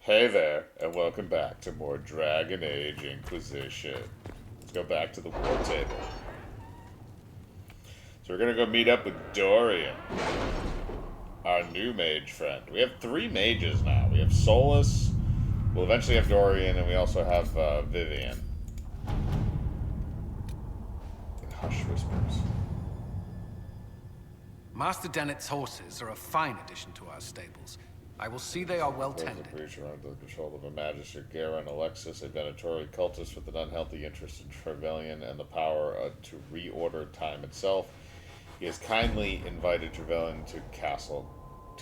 Hey there, and welcome back to more Dragon Age Inquisition. Let's go back to the war table. So we're gonna go meet up with Dorian, our new mage friend. We have three mages now. We have Solus, we'll eventually have Dorian, and we also have Vivian. In Hush Whispers. Master Dennett's horses are a fine addition to our stables. I will see they are well The tended. breach are under the control of a Magister Garen Alexis, a Venatori cultist with an unhealthy interest in Trevelyan and the power to reorder time itself. He has kindly invited Trevelyan to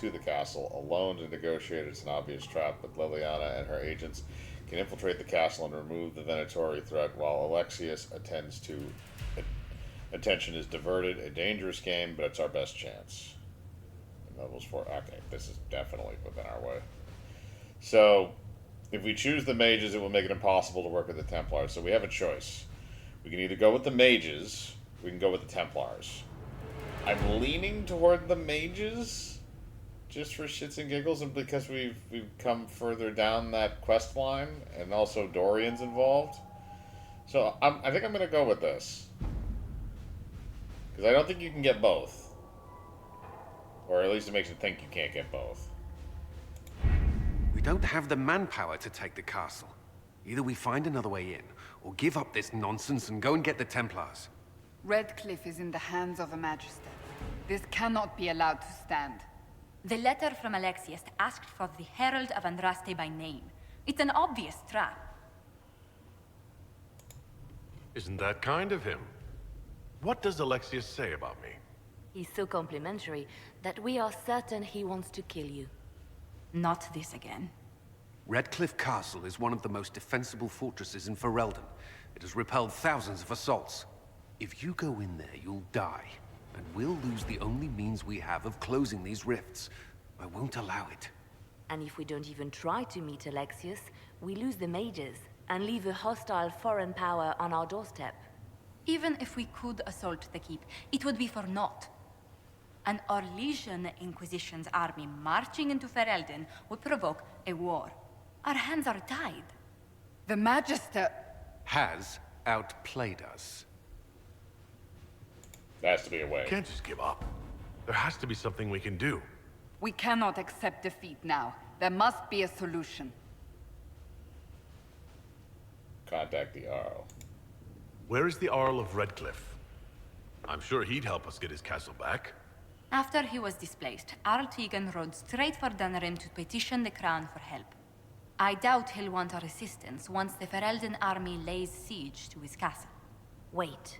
the castle alone to negotiate. It's an obvious trap, but Liliana and her agents can infiltrate the castle and remove the Venatori threat while Alexius attention is diverted. A dangerous game, but it's our best chance. Levels 4. Okay, this is definitely within our way. So, if we choose the mages, it will make it impossible to work with the Templars. So we have a choice. We can either go with the mages, or we can go with the Templars. I'm leaning toward the mages, just for shits and giggles, and because we've come further down that quest line, and also Dorian's involved. So I think I'm going to go with this. Because I don't think you can get both. Or at least it makes it think you can't get both. We don't have the manpower to take the castle. Either we find another way in, or give up this nonsense and go and get the Templars. Redcliffe is in the hands of a Magister. This cannot be allowed to stand. The letter from Alexius asked for the Herald of Andraste by name. It's an obvious trap. Isn't that kind of him? What does Alexius say about me? He's so complimentary that we are certain he wants to kill you. Not this again. Redcliffe Castle is one of the most defensible fortresses in Ferelden. It has repelled thousands of assaults. If you go in there, you'll die. And we'll lose the only means we have of closing these rifts. I won't allow it. And if we don't even try to meet Alexius, we lose the mages and leave a hostile foreign power on our doorstep. Even if we could assault the keep, it would be for naught. An Orlesian Inquisition's army marching into Ferelden would provoke a war. Our hands are tied. The Magister... Has outplayed us. There has to be a way. Can't just give up. There has to be something we can do. We cannot accept defeat now. There must be a solution. Contact the Arl. Where is the Arl of Redcliffe? I'm sure he'd help us get his castle back. After he was displaced, Arl Tegan rode straight for Dunrim to petition the Crown for help. I doubt he'll want our assistance once the Ferelden army lays siege to his castle. Wait.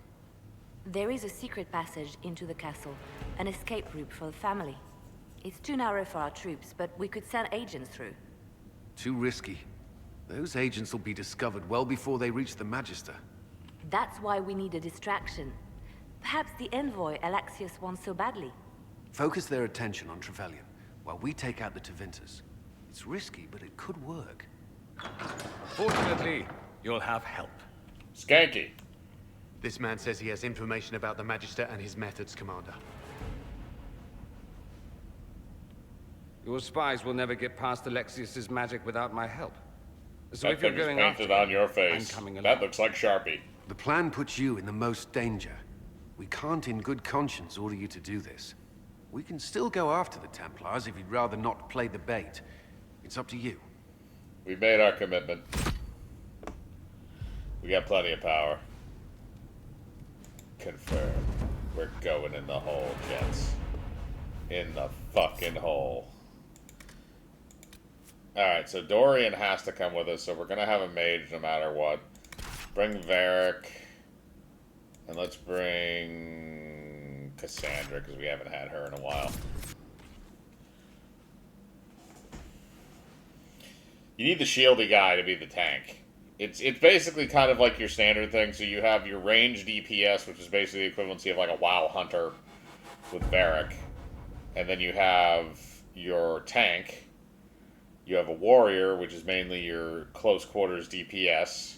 There is a secret passage into the castle, an escape route for the family. It's too narrow for our troops, but we could send agents through. Too risky. Those agents will be discovered well before they reach the Magister. That's why we need a distraction. Perhaps the envoy Alexius wants so badly. Focus their attention on Trevelyan, while we take out the Tevinters. It's risky, but it could work. Fortunately, you'll have help. Skanky. This man says he has information about the Magister and his methods, Commander. Your spies will never get past Alexius's magic without my help. So That if you're thing is going painted after on your I'm face. coming That along. looks like Sharpie. The plan puts you in the most danger. We can't in good conscience order you to do this. We can still go after the Templars if you'd rather not play the bait. It's up to you. We made our commitment. We got plenty of power. Confirm. We're going in the hole, gents. In the fucking hole. Alright, so Dorian has to come with us, so we're gonna have a mage no matter what. Bring Varric. And let's bring Cassandra, because we haven't had her in a while. You need the shieldy guy to be the tank. It's basically kind of like your standard thing. So you have your range DPS, which is basically the equivalency of like a WoW hunter with Varric. And then you have your tank. You have a warrior, which is mainly your close quarters DPS.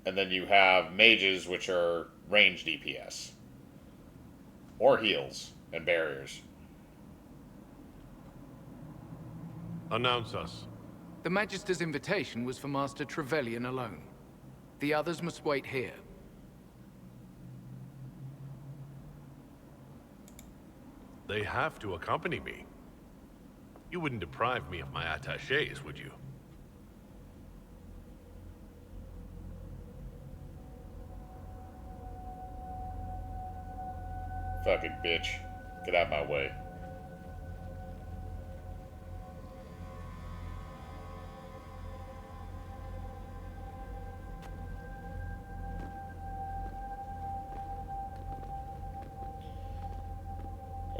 And then you have mages, which are range DPS. Or heals and barriers. Announce us. The Magister's invitation was for Master Trevelyan alone. The others must wait here. They have to accompany me. You wouldn't deprive me of my attachés, would you? Fucking bitch. Get out of my way.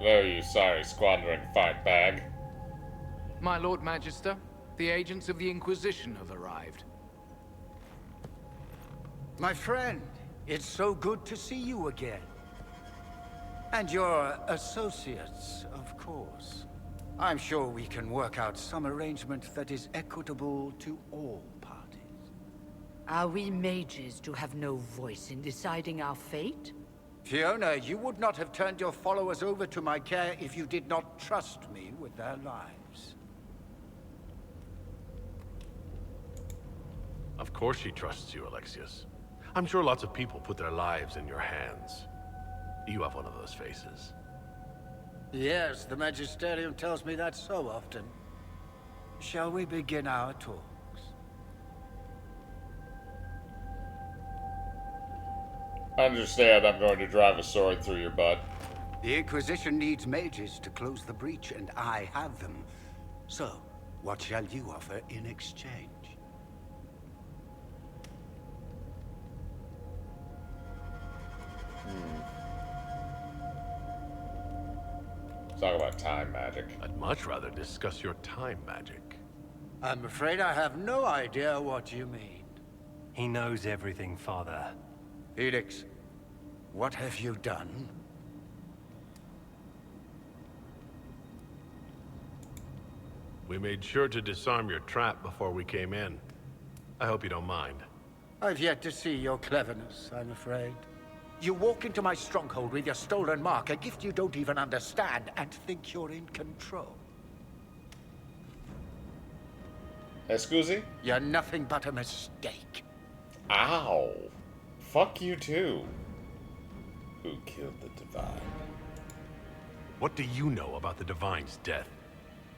Hello, you sorry squandering fine bag. My Lord Magister, the agents of the Inquisition have arrived. My friend, it's so good to see you again. And your associates, of course. I'm sure we can work out some arrangement that is equitable to all parties. Are we mages to have no voice in deciding our fate? Fiona, you would not have turned your followers over to my care if you did not trust me with their lives. Of course she trusts you, Alexius. I'm sure lots of people put their lives in your hands. You have one of those faces. Yes, the Magisterium tells me that so often. Shall we begin our talks? Understand, I'm going to drive a sword through your butt. The Inquisition needs mages to close the breach, and I have them. So, what shall you offer in exchange? Talk about time magic. I'd much rather discuss your time magic. I'm afraid I have no idea what you mean. He knows everything, Father. Felix, what have you done? We made sure to disarm your trap before we came in. I hope you don't mind. I've yet to see your cleverness, I'm afraid. You walk into my stronghold with your stolen mark, a gift you don't even understand, and think you're in control. Excuse? You're nothing but a mistake. Ow. Fuck you too. Who killed the Divine? What do you know about the Divine's death?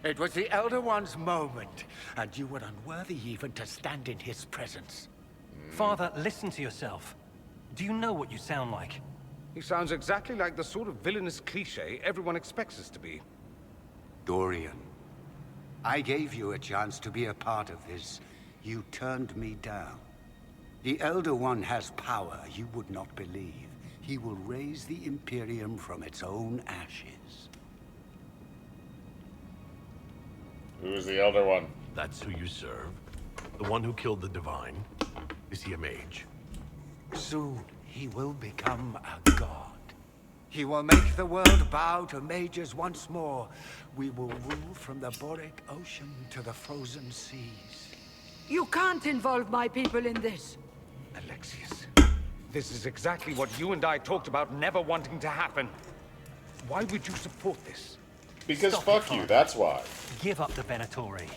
It was the Elder One's moment, and you were unworthy even to stand in his presence. Father, listen to yourself. Do you know what you sound like? He sounds exactly like the sort of villainous cliché everyone expects us to be. Dorian, I gave you a chance to be a part of this. You turned me down. The Elder One has power you would not believe. He will raise the Imperium from its own ashes. Who is the Elder One? That's who you serve? The one who killed the Divine? Is he a mage? Soon, he will become a god. He will make the world bow to mages once more. We will rule from the Boric Ocean to the frozen seas. You can't involve my people in this. Alexius, this is exactly what you and I talked about never wanting to happen. Why would you support this? Because Stop fuck it, you, Father. that's why. Give up the Venatori.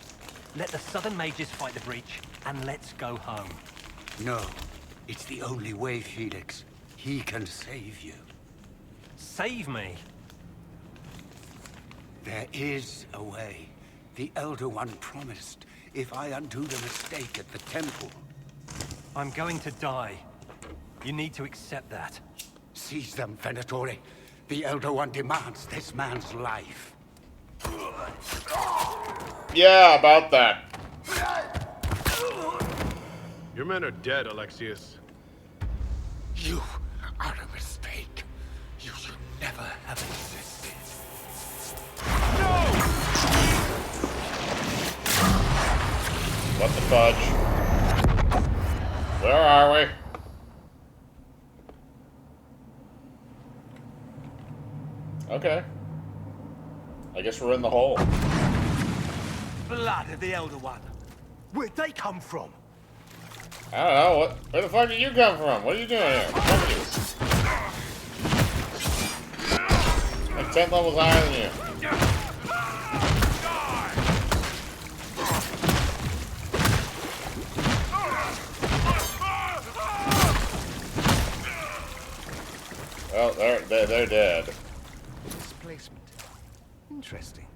Let the Southern Mages fight the breach, and let's go home. No, it's the only way, Felix. He can save you. Save me? There is a way. The Elder One promised, if I undo the mistake at the temple. I'm going to die. You need to accept that. Seize them, Venatori. The Elder One demands this man's life. Yeah, about that. Your men are dead, Alexius. You are a mistake. You should never have existed. What the fudge? Where are we? Okay. I guess we're in the hole. Blood of the Elder One. Where'd they come from? I don't know. Where the fuck did you come from? What are you doing here? What's wrong with you? Like 10 levels higher than you. Well, they're dead. Displacement. Interesting.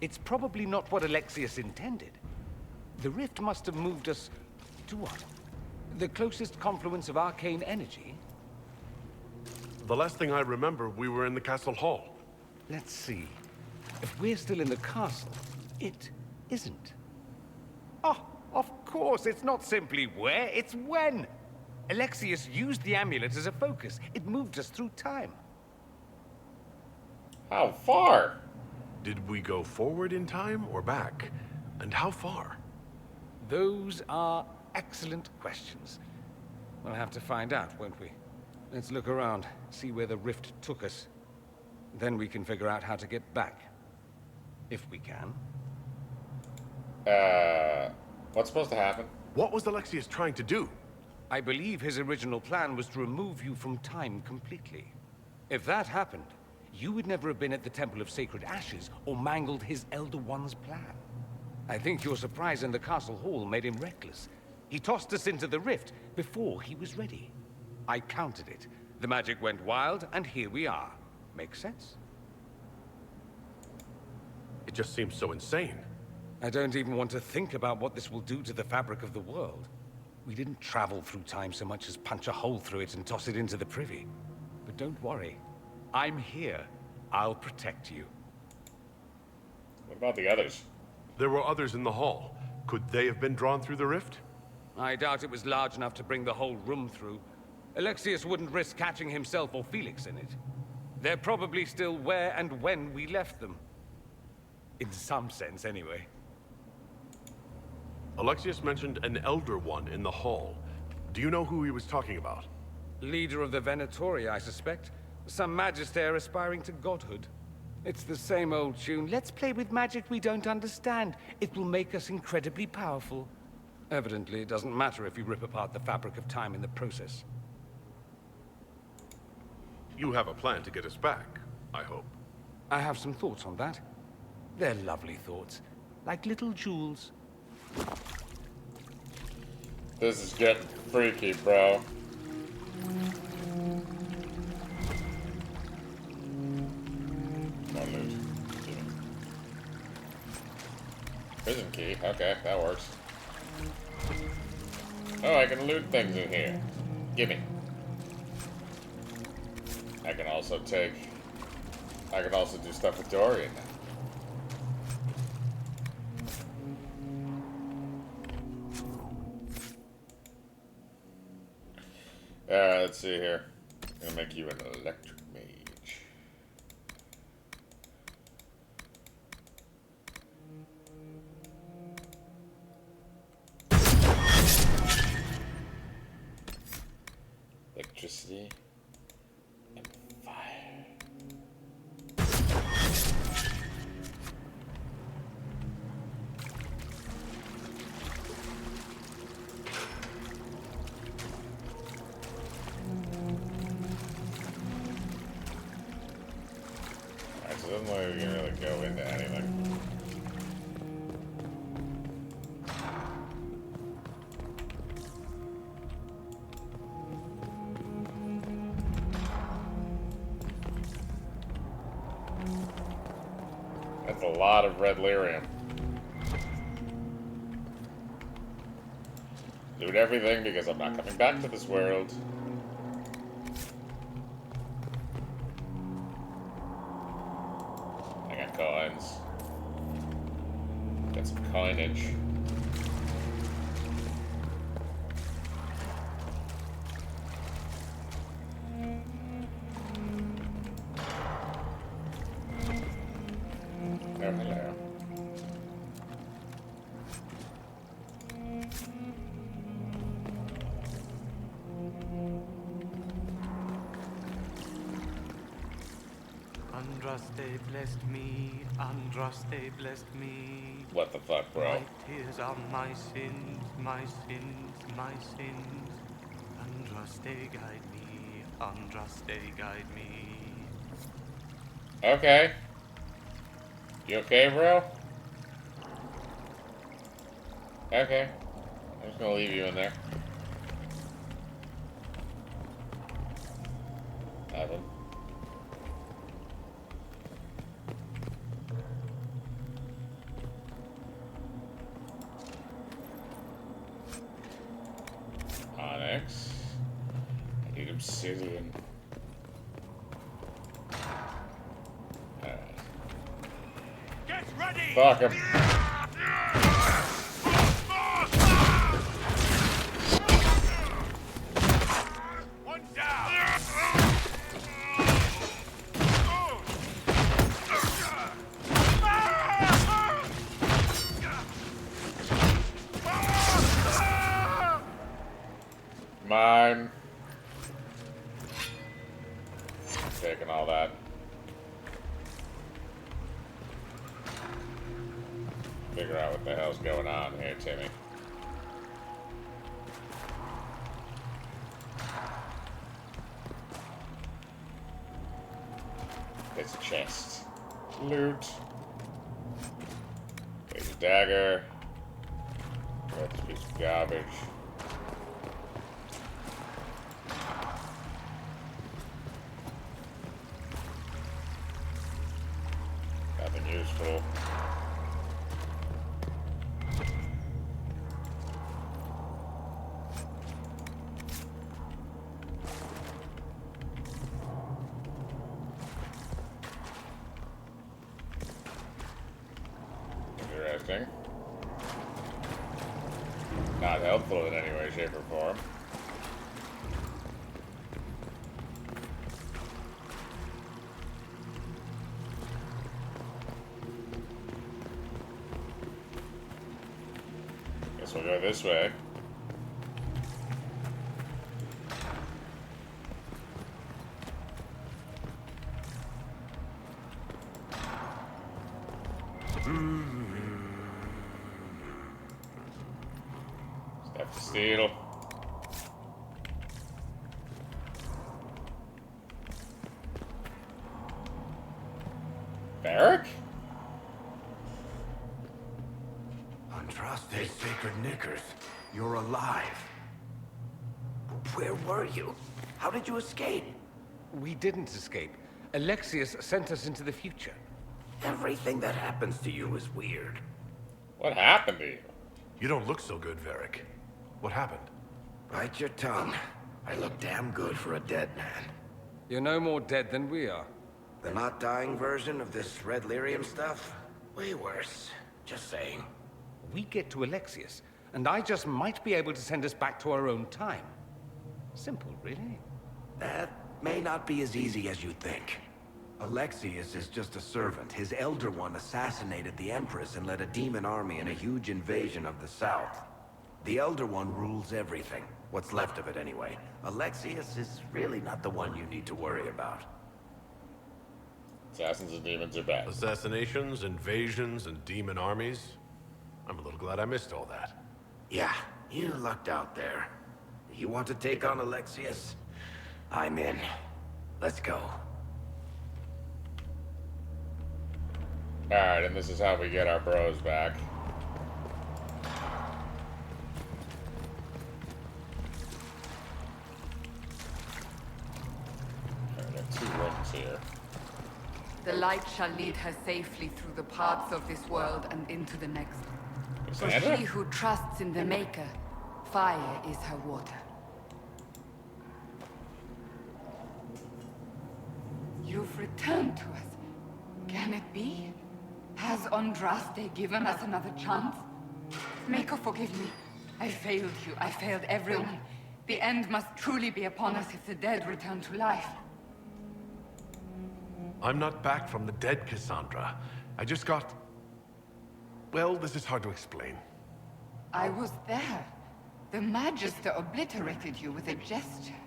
It's probably not what Alexius intended. The rift must have moved us to what? The closest confluence of arcane energy? The last thing I remember, we were in the castle hall. Let's see. If we're still in the castle, it isn't. Oh, of course, it's not simply where, it's when. Alexius used the amulet as a focus. It moved us through time. How far? Did we go forward in time or back? And how far? Those are excellent questions. We'll have to find out, won't we? Let's look around, see where the rift took us. Then we can figure out how to get back. If we can. What's supposed to happen? What was Alexius trying to do? I believe his original plan was to remove you from time completely. If that happened, you would never have been at the Temple of Sacred Ashes or mangled his Elder One's plan. I think your surprise in the castle hall made him reckless. He tossed us into the rift before he was ready. I counted it. The magic went wild, and here we are. Make sense? It just seems so insane. I don't even want to think about what this will do to the fabric of the world. We didn't travel through time so much as punch a hole through it and toss it into the privy. But don't worry. I'm here. I'll protect you. What about the others? There were others in the hall. Could they have been drawn through the rift? I doubt it was large enough to bring the whole room through. Alexius wouldn't risk catching himself or Felix in it. They're probably still where and when we left them. In some sense, anyway. Alexius mentioned an Elder One in the hall. Do you know who he was talking about? Leader of the Venatori, I suspect. Some magister aspiring to godhood. It's the same old tune. Let's play with magic we don't understand. It will make us incredibly powerful. Evidently, it doesn't matter if you rip apart the fabric of time in the process. You have a plan to get us back, I hope. I have some thoughts on that. They're lovely thoughts. Like little jewels. This is getting freaky, bro. One loot. Prison key. Okay, that works. Oh, I can loot things in here. Gimme. I can also do stuff with Dorian now. Let's see here. I'm gonna make you an electric mage. Electricity and fire. Alright, so it doesn't look like we can really go into anything. That's a lot of red lyrium. Loot everything because I'm not coming back to this world. I got coins. Got some coinage. Oh, hello. Andraste blessed me, Andraste blessed me. What the fuck, bro? My tears are my sins, my sins, my sins. Andraste guide me, Andraste guide me. Okay. You okay, bro? Okay. I'm just gonna leave you in there. Have him. obsidian. Alright. Get ready! Fuck him. One down! Mine. Taking all that. Figure out what the hell's going on here, Timmy. There's a chest. Loot. There's a dagger. Got this piece of garbage. Nothing useful. Interesting. Not helpful in any way, shape, or form. Guess we'll go this way. Stuff to steal. Barrack? Andraste Sacred Knickers, you're alive. Where were you? How did you escape? We didn't escape. Alexius sent us into the future. Everything that happens to you is weird. What happened to you? You don't look so good, Varric. What happened? Bite your tongue. I look damn good for a dead man. You're no more dead than we are. The not dying version of this red lyrium stuff? Way worse. Just saying. We get to Alexius, and I just might be able to send us back to our own time. Simple, really. That may not be as easy as you think. Alexius is just a servant. His Elder One assassinated the Empress and led a demon army in a huge invasion of the South. The Elder One rules everything. What's left of it, anyway. Alexius is really not the one you need to worry about. Assassins and demons are bad. Assassinations, invasions, and demon armies? I'm a little glad I missed all that. Yeah, you lucked out there. You want to take on Alexius? I'm in. Let's go. Alright, and this is how we get our bros back. I got 2 rings here. The light shall lead her safely through the paths of this world and into the next. For Sandra? she who trusts in the Maker, fire is her water. You've returned to us. Can it be? Has Andraste given us another chance? Maker, forgive me. I failed you. I failed everyone. The end must truly be upon us if the dead return to life. I'm not back from the dead, Cassandra. I just got... Well, this is hard to explain. I was there. The Magister obliterated you with a gesture.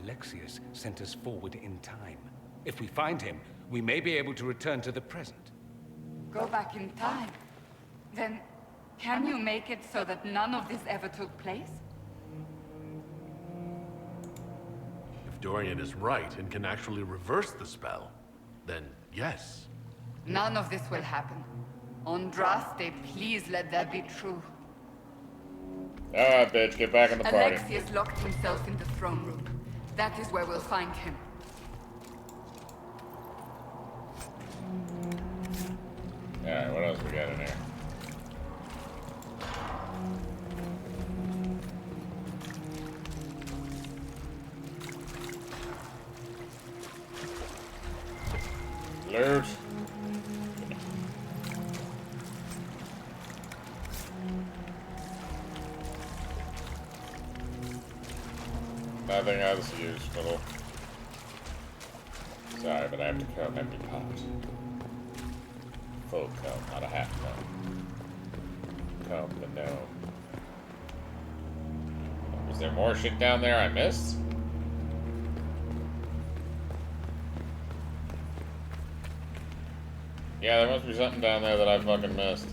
Alexius sent us forward in time. If we find him, we may be able to return to the present. Go back in time? Then, can you make it so that none of this ever took place? If Dorian is right and can actually reverse the spell, then yes. None of this will happen. Andraste, please let that be true. Alright, bitch, get back in the party. Alexius locked himself in the throne room. That is where we'll find him. Alright, what else we got in here? loot. Nothing else useful. Sorry, but I have to comb every pot. Full comb, not a half comb. Comb the gnome. Was there more shit down there I missed? Yeah, there must be something down there that I fucking missed.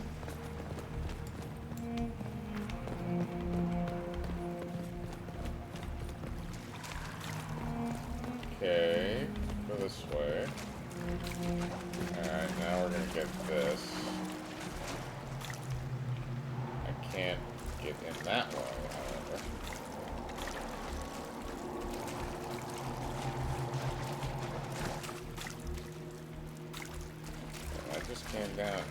Okay, go this way. Alright, now we're gonna get this. I can't get in that way, however. I just came down here.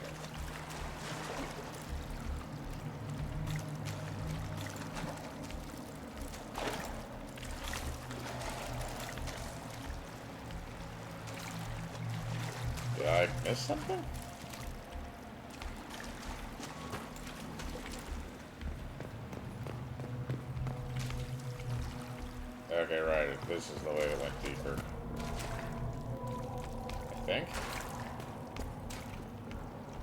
Did I miss something? Okay, right. This is the way that went deeper. I think.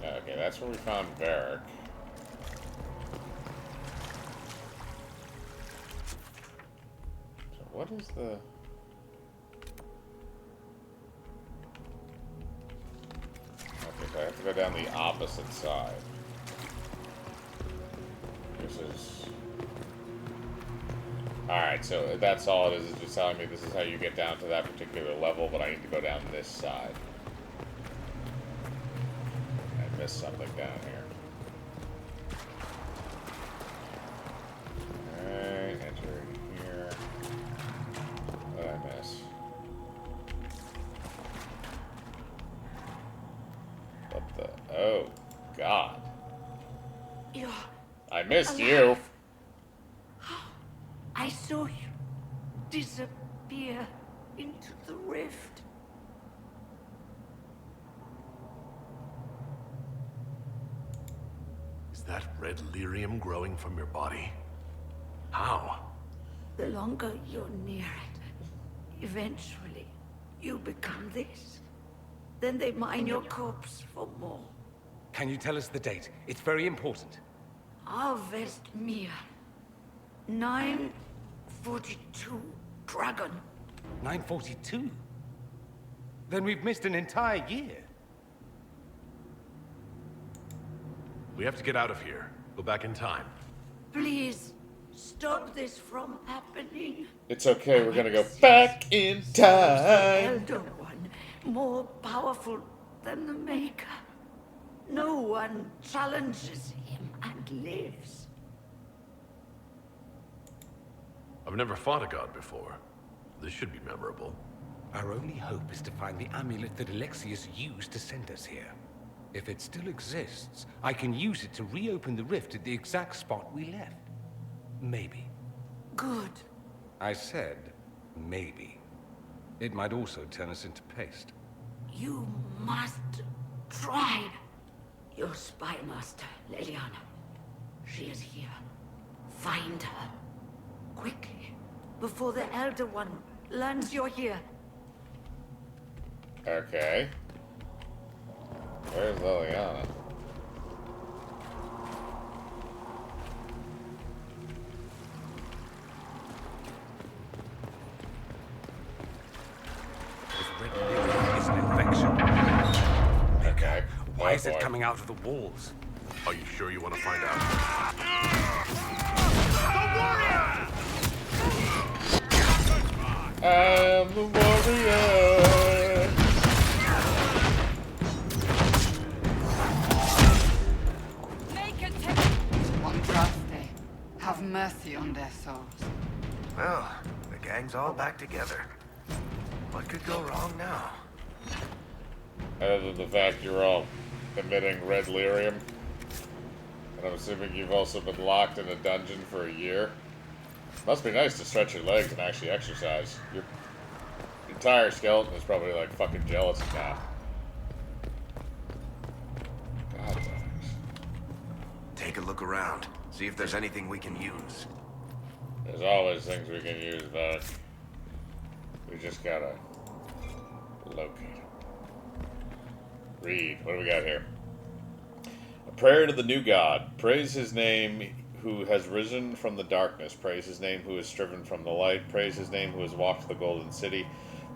Okay, that's where we found Varric. So what is the... Okay, so I have to go down the opposite side. This is... Alright, so that's all it is. It's just telling me this is how you get down to that particular level, but I need to go down this side. I missed something down here. Alright, enter here. What did I miss? What the... Oh, God. I missed you. I saw you disappear into the rift. Is that red lyrium growing from your body? How? The longer you're near it, eventually you become this. Then they mine your corpse for more. Can you tell us the date? It's very important. Harvest Mir. 942 Dragon. 942? Then we've missed an entire year. We have to get out of here. Go back in time. Please, stop this from happening. It's okay, we're gonna go back in time. Elder One, more powerful than the Maker. No one challenges him and lives. I've never fought a god before. This should be memorable. Our only hope is to find the amulet that Alexius used to send us here. If it still exists, I can use it to reopen the rift at the exact spot we left. Maybe. Good. I said, maybe. It might also turn us into paste. You must try. Your spy master, Leliana. She is here. Find her. Quickly. Before the Elder One learns you're here. Okay. Where's Leliana? This red lyrium is an infection. Okay. Why is it coming out of the walls? Are you sure you want to find out? I am the warrior. Andraste, have mercy on their souls. Well, the gang's all back together. What could go wrong now? Other than the fact you're all emitting red lyrium. And I'm assuming you've also been locked in a dungeon for a year. Must be nice to stretch your legs and actually exercise. Your entire skeleton is probably like fucking jealous now. Take a look around. See if there's anything we can use. There's always things we can use, but we just gotta locate them. Read. What do we got here? A prayer to the new God. Praise his name who has risen from the darkness. Praise his name who has striven from the light. Praise his name who has walked the golden city.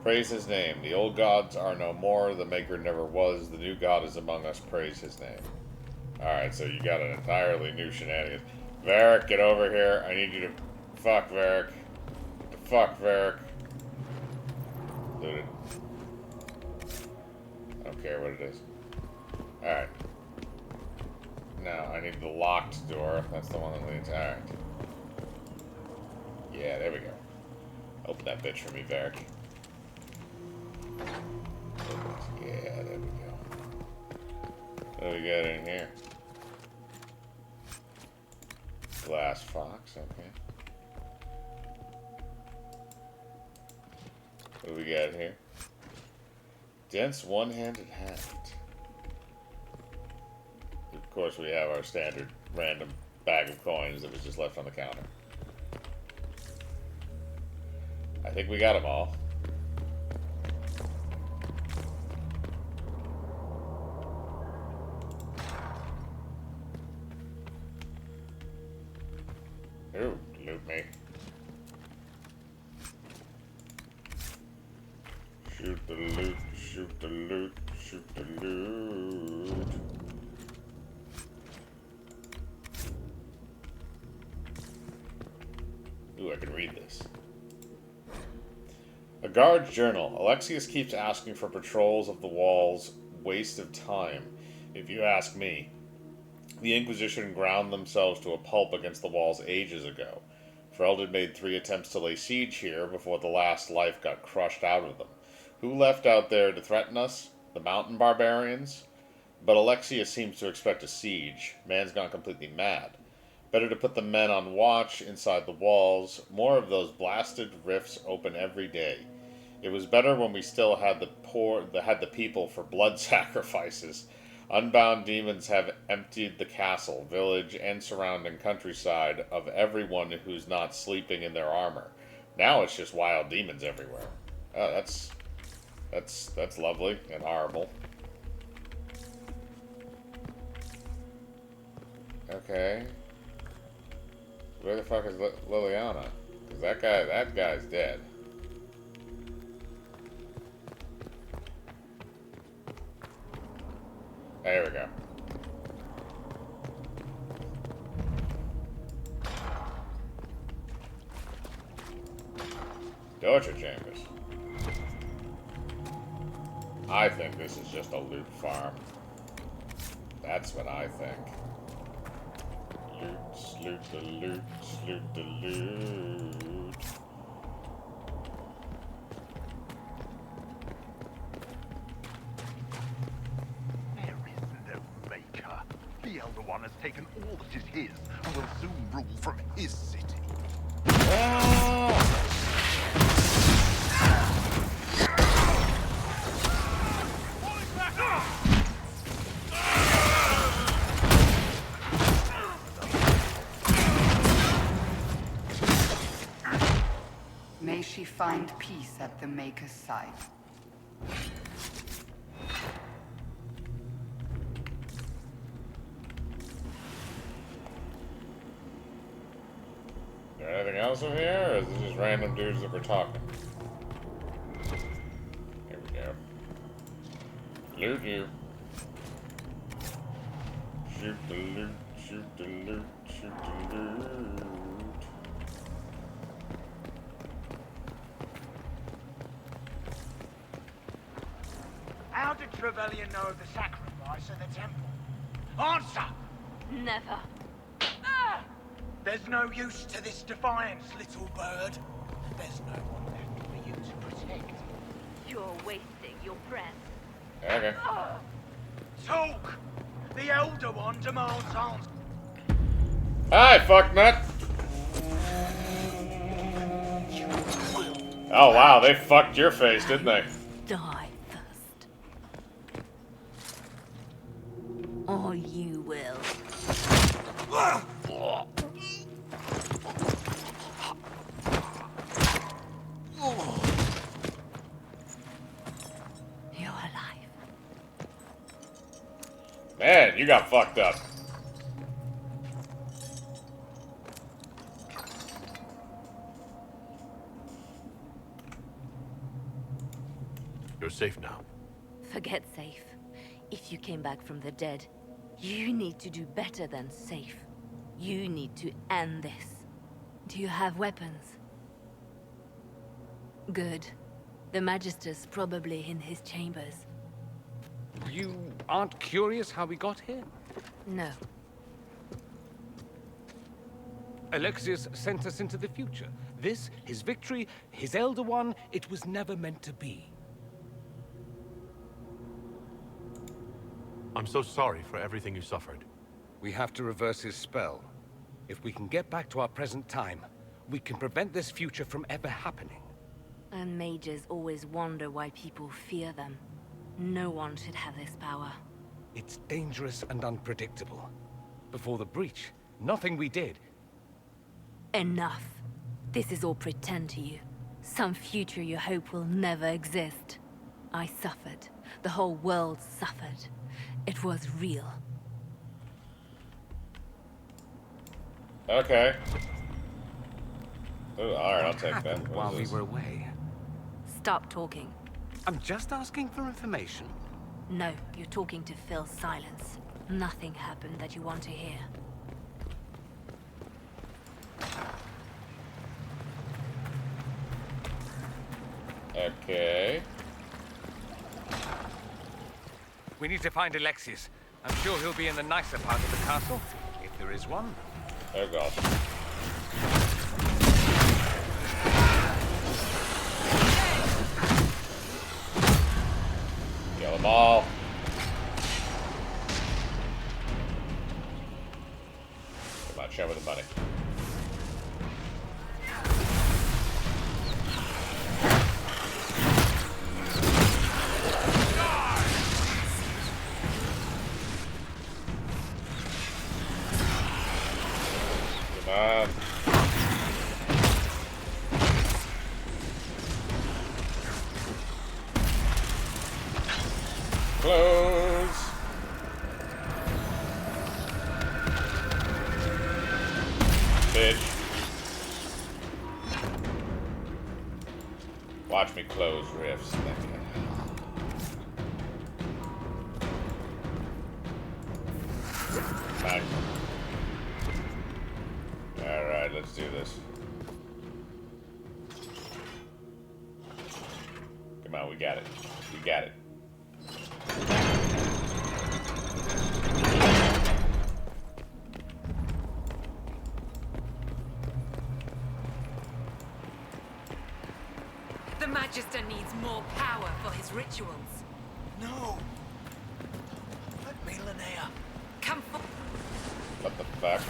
Praise his name. The old gods are no more. The maker never was. The new God is among us. Praise his name. Alright, so you got an entirely new shenanigans. Varric, get over here. I need you to... Fuck, Varric. Fuck, Varric. Loot it. I don't care what it is. Alright. Now, I need the locked door. That's the one that leads... Alright. Yeah, there we go. Open that bitch for me, Varric. Yeah, there we go. What do we got in here? Glass fox, okay. What do we got here? Dense one-handed haft. Of course, we have our standard random bag of coins that was just left on the counter. I think we got them all. Ooh, loot me. Shoot the loot, shoot the loot, shoot the loot. Ooh, I can read this. A guard's journal. Alexius keeps asking for patrols of the walls. Waste of time, if you ask me. The Inquisition ground themselves to a pulp against the walls ages ago. Ferelden made 3 attempts to lay siege here before the last life got crushed out of them. Who left out there to threaten us? The mountain barbarians? But Alexius seems to expect a siege. Man's gone completely mad. Better to put the men on watch inside the walls. More of those blasted rifts open every day. It was better when we still had the people for blood sacrifices. Unbound demons have emptied the castle, village, and surrounding countryside of everyone who's not sleeping in their armor. Now it's just wild demons everywhere. Oh, that's lovely and horrible. Okay. Where the fuck is Liliana? Because that guy's dead. There we go. Torture chambers. I think this is just a loot farm. That's what I think. Loot, loot the loot, loot the loot. The Elder One has taken all that is his and will soon rule from his city. May she find peace at the Maker's side. Anything else over here, or is this just random dudes that we're talking? Here we go. Loot you. Shoot the loot, shoot the loot, shoot the loot. How did Trevelyan know of the sacrifice at the temple? Answer! Never. There's no use to this defiance, little bird. There's no one left for you to protect. You're wasting your breath. Okay. Talk! The Elder One demands answers. Hi, fucknut! Oh wow, they fucked your face, didn't they? Die first. Or you will. You're alive. Man, you got fucked up. You're safe now. Forget safe. If you came back from the dead, you need to do better than safe. You need to end this. Do you have weapons? Good. The Magister's probably in his chambers. You aren't curious how we got here? No. Alexius sent us into the future. This, his victory, his Elder One, it was never meant to be. I'm so sorry for everything you suffered. We have to reverse his spell. If we can get back to our present time, we can prevent this future from ever happening. And mages always wonder why people fear them. No one should have this power. It's dangerous and unpredictable. Before the breach, nothing we did. Enough. This is all pretend to you. Some future you hope will never exist. I suffered. The whole world suffered. It was real. Okay. Ooh, alright, I'll take that. Happened while we were away. Stop talking. I'm just asking for information. No, you're talking to fill silence. Nothing happened that you want to hear. Okay. We need to find Alexius. I'm sure he'll be in the nicer part of the castle, if there is one. Oh gosh. Kill them all. Come on, show me the money. Close. Bitch. Watch me close rifts. Fine. Alright, let's do this. Come on, we got it. We got it. The Magister needs more power for his rituals. No! Let me, Linnea. Come for... What the fuck?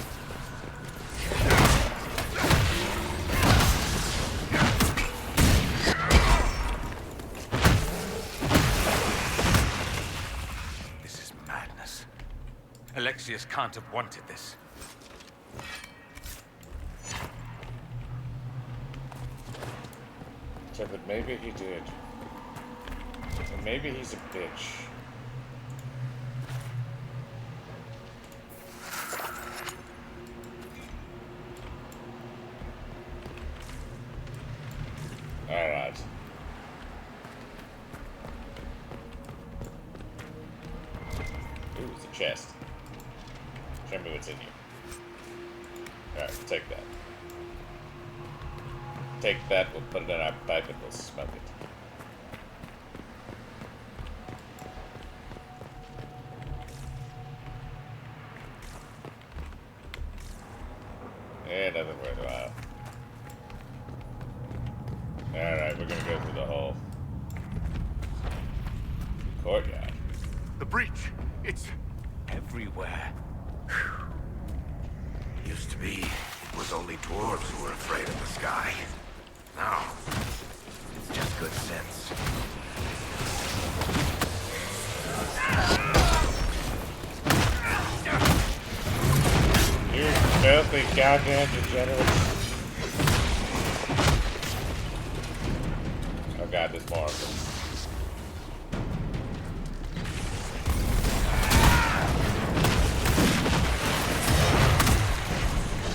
This is madness. Alexius can't have wanted this. So, but maybe he did. Or maybe he's a bitch. Alright. Ooh, it's a chest. Show me what's in here. Alright, we'll take that. Take that, we'll put it in our pipe and we'll smoke it. And nothing worthwhile. Alright, we're gonna go through the whole courtyard. The breach! It's everywhere. Used to be, it was only dwarves who were afraid of the sky. Now, it's just good sense. You Filthy goddamn degenerates. Oh god, there's more of them.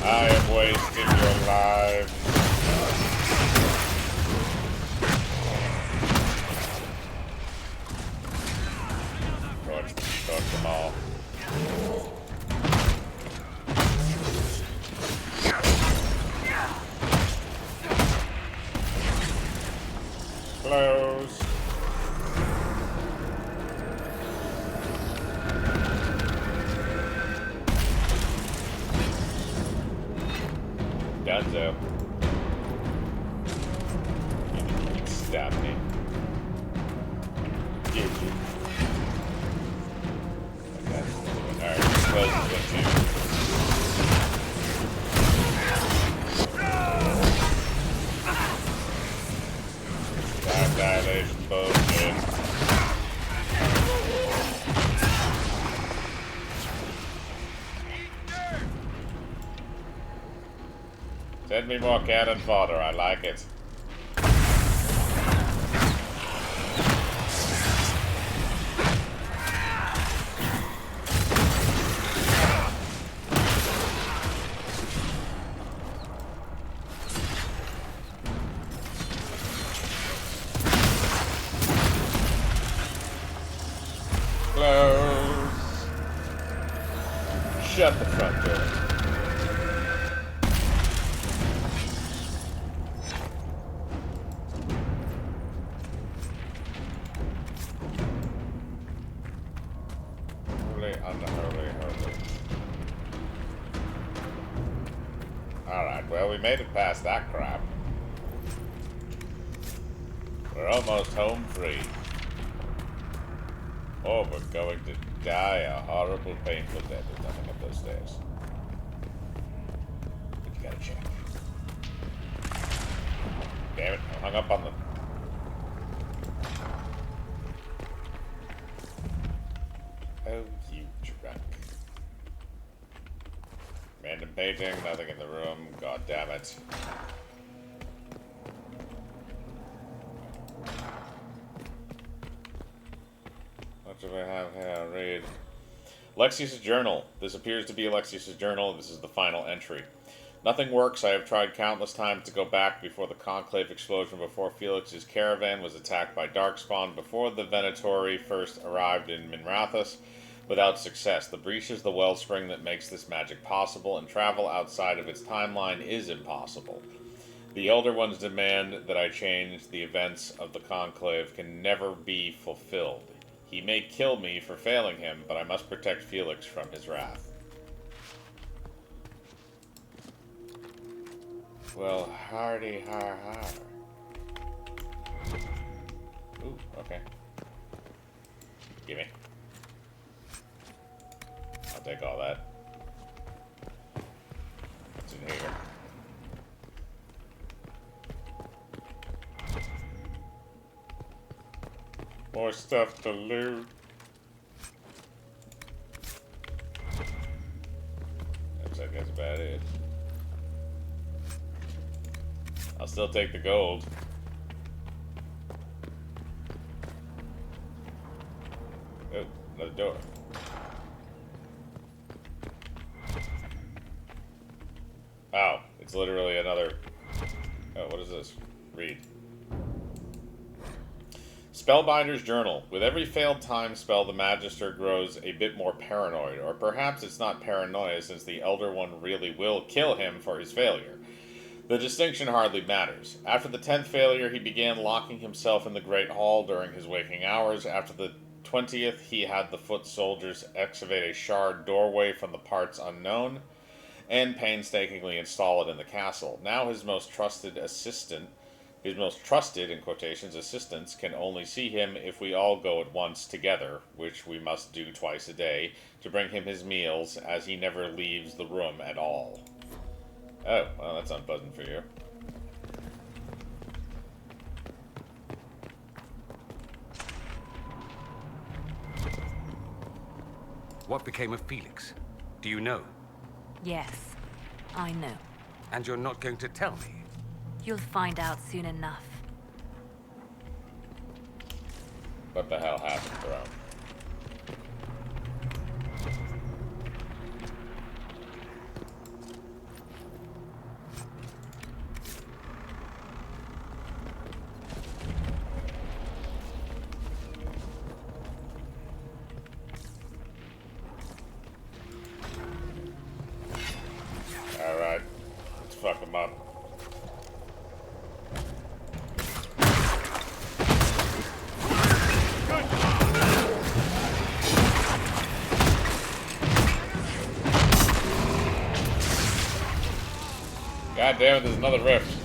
I am wasting your lives. Torch them all. Close. Dunzo. You can stab me. Did you? Okay. Alright, close this one too. Time dilation bullshit. Send me more cannon fodder, I like it. Close. Shut the front door. Alright, well, we made it past that crap. We're almost home free. Or we're going to die a horrible, painful death. There's nothing up those stairs. But you gotta check. Damn it, I hung up on them. Oh, you drunk. Random painting, nothing in the room. God damn it. What do we have here? Read. Alexius' journal. This appears to be Alexius' journal. This is the final entry. Nothing works. I have tried countless times to go back before the Conclave explosion, before Felix's caravan was attacked by Darkspawn, before the Venatori first arrived in Minrathous, without success. The breach is the wellspring that makes this magic possible, and travel outside of its timeline is impossible. The Elder One's demand that I change the events of the Conclave can never be fulfilled. He may kill me for failing him, but I must protect Felix from his wrath. Well, hardy har har. Ooh, okay. Gimme. I'll take all that. What's in here? More stuff to loot. Looks like that's about it. I'll still take the gold. Oh, another door. Oh, it's literally another... Oh, what is this? Read. Spellbinder's Journal. With every failed time spell, the Magister grows a bit more paranoid. Or perhaps it's not paranoia, since the Elder One really will kill him for his failure. The distinction hardly matters. After the 10th failure, he began locking himself in the Great Hall during his waking hours. After the 20th, he had the foot soldiers excavate a shard doorway from the parts unknown and painstakingly install it in the castle. Now his most trusted assistant, in quotations, assistants can only see him if we all go at once together, which we must do twice a day, to bring him his meals, as he never leaves the room at all. Oh, well, that's unpleasant for you. What became of Felix? Do you know? Yes. I know. And you're not going to tell me? You'll find out soon enough. What the hell happened, bro? Alright, let's fuck them up. God damn it, there's another rift.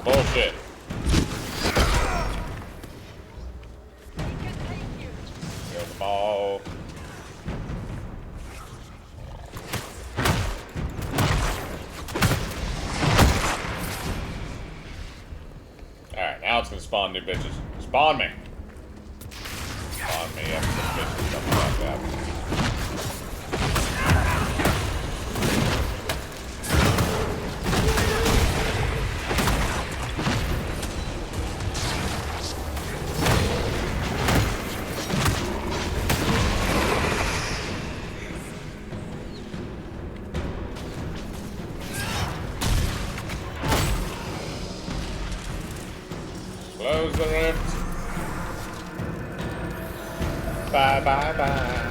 Bullshit. Kill them all. Alright, now it's gonna spawn new bitches. Spawn me! Spawn me up some bitches, something like that. Close the rift. Bye bye bye.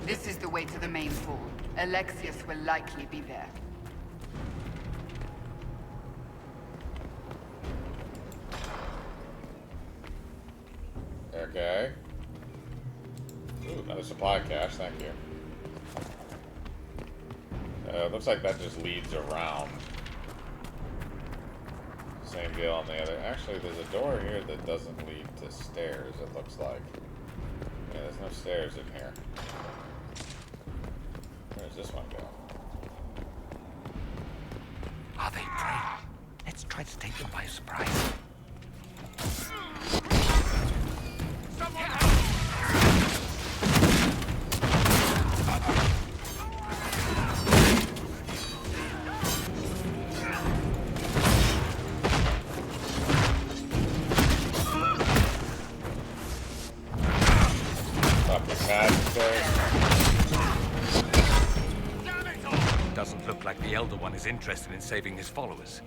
This is the way to the main pool. Alexius will likely be there. Okay. Ooh, another supply cache, thank you. Looks like that just leads around. Same deal on the other. Actually, there's a door here that doesn't lead to stairs, it looks like. Yeah, there's no stairs in here. Where's this one go? Are they prey? Let's try to take them by surprise. Doesn't look like the Elder One is interested in saving his followers.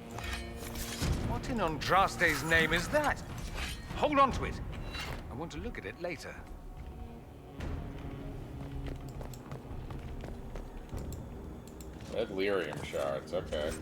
What in Andraste's name is that? Hold on to it. I want to look at it later. Red lyrium shards, okay.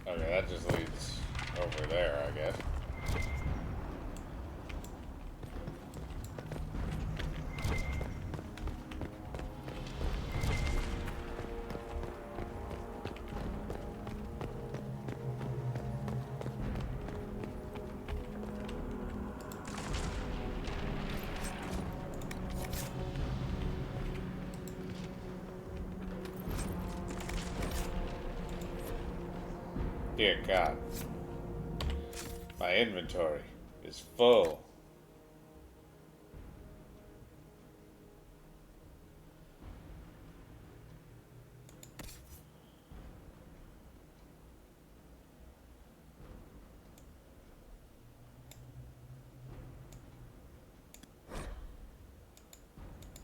Okay, that just leads over there, I guess. Dear God, my inventory is full.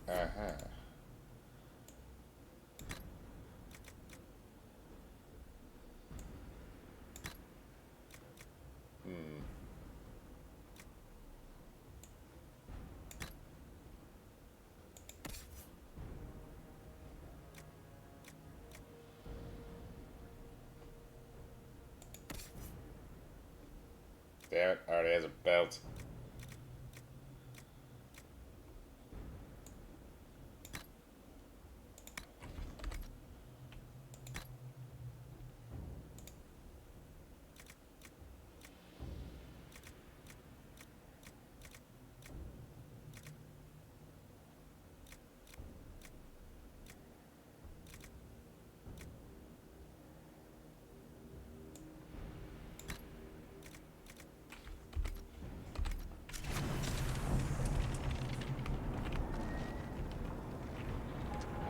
Uh-huh. Damn it, already has a belt.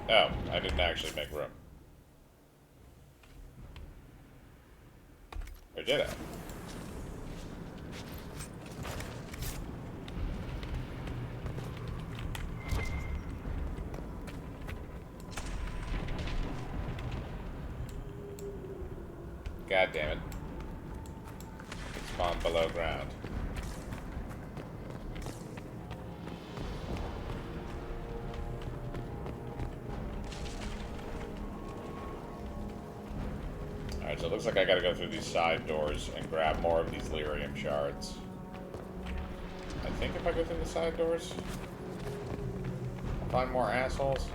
Oh, I didn't actually make room. Or did I? God damn it. It spawned below ground. Alright, so it looks like I gotta go through these side doors and grab more of these lyrium shards. I think if I go through the side doors, I'll find more assholes.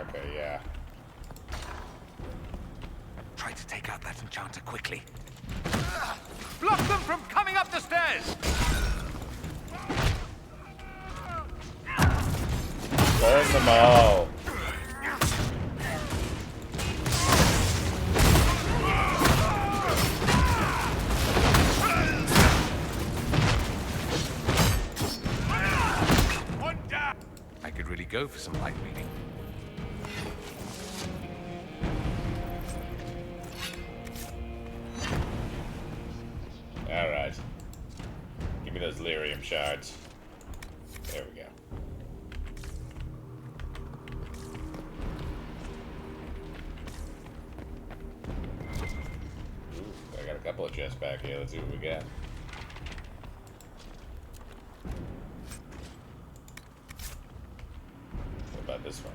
Okay, yeah. Try to take out that enchanter quickly. Block them from coming up the stairs! Burn them all. One down! I could really go for some light reading. Alright. Give me those lyrium shards. There we go. Ooh, I got a couple of chests back here. Let's see what we got. What about this one?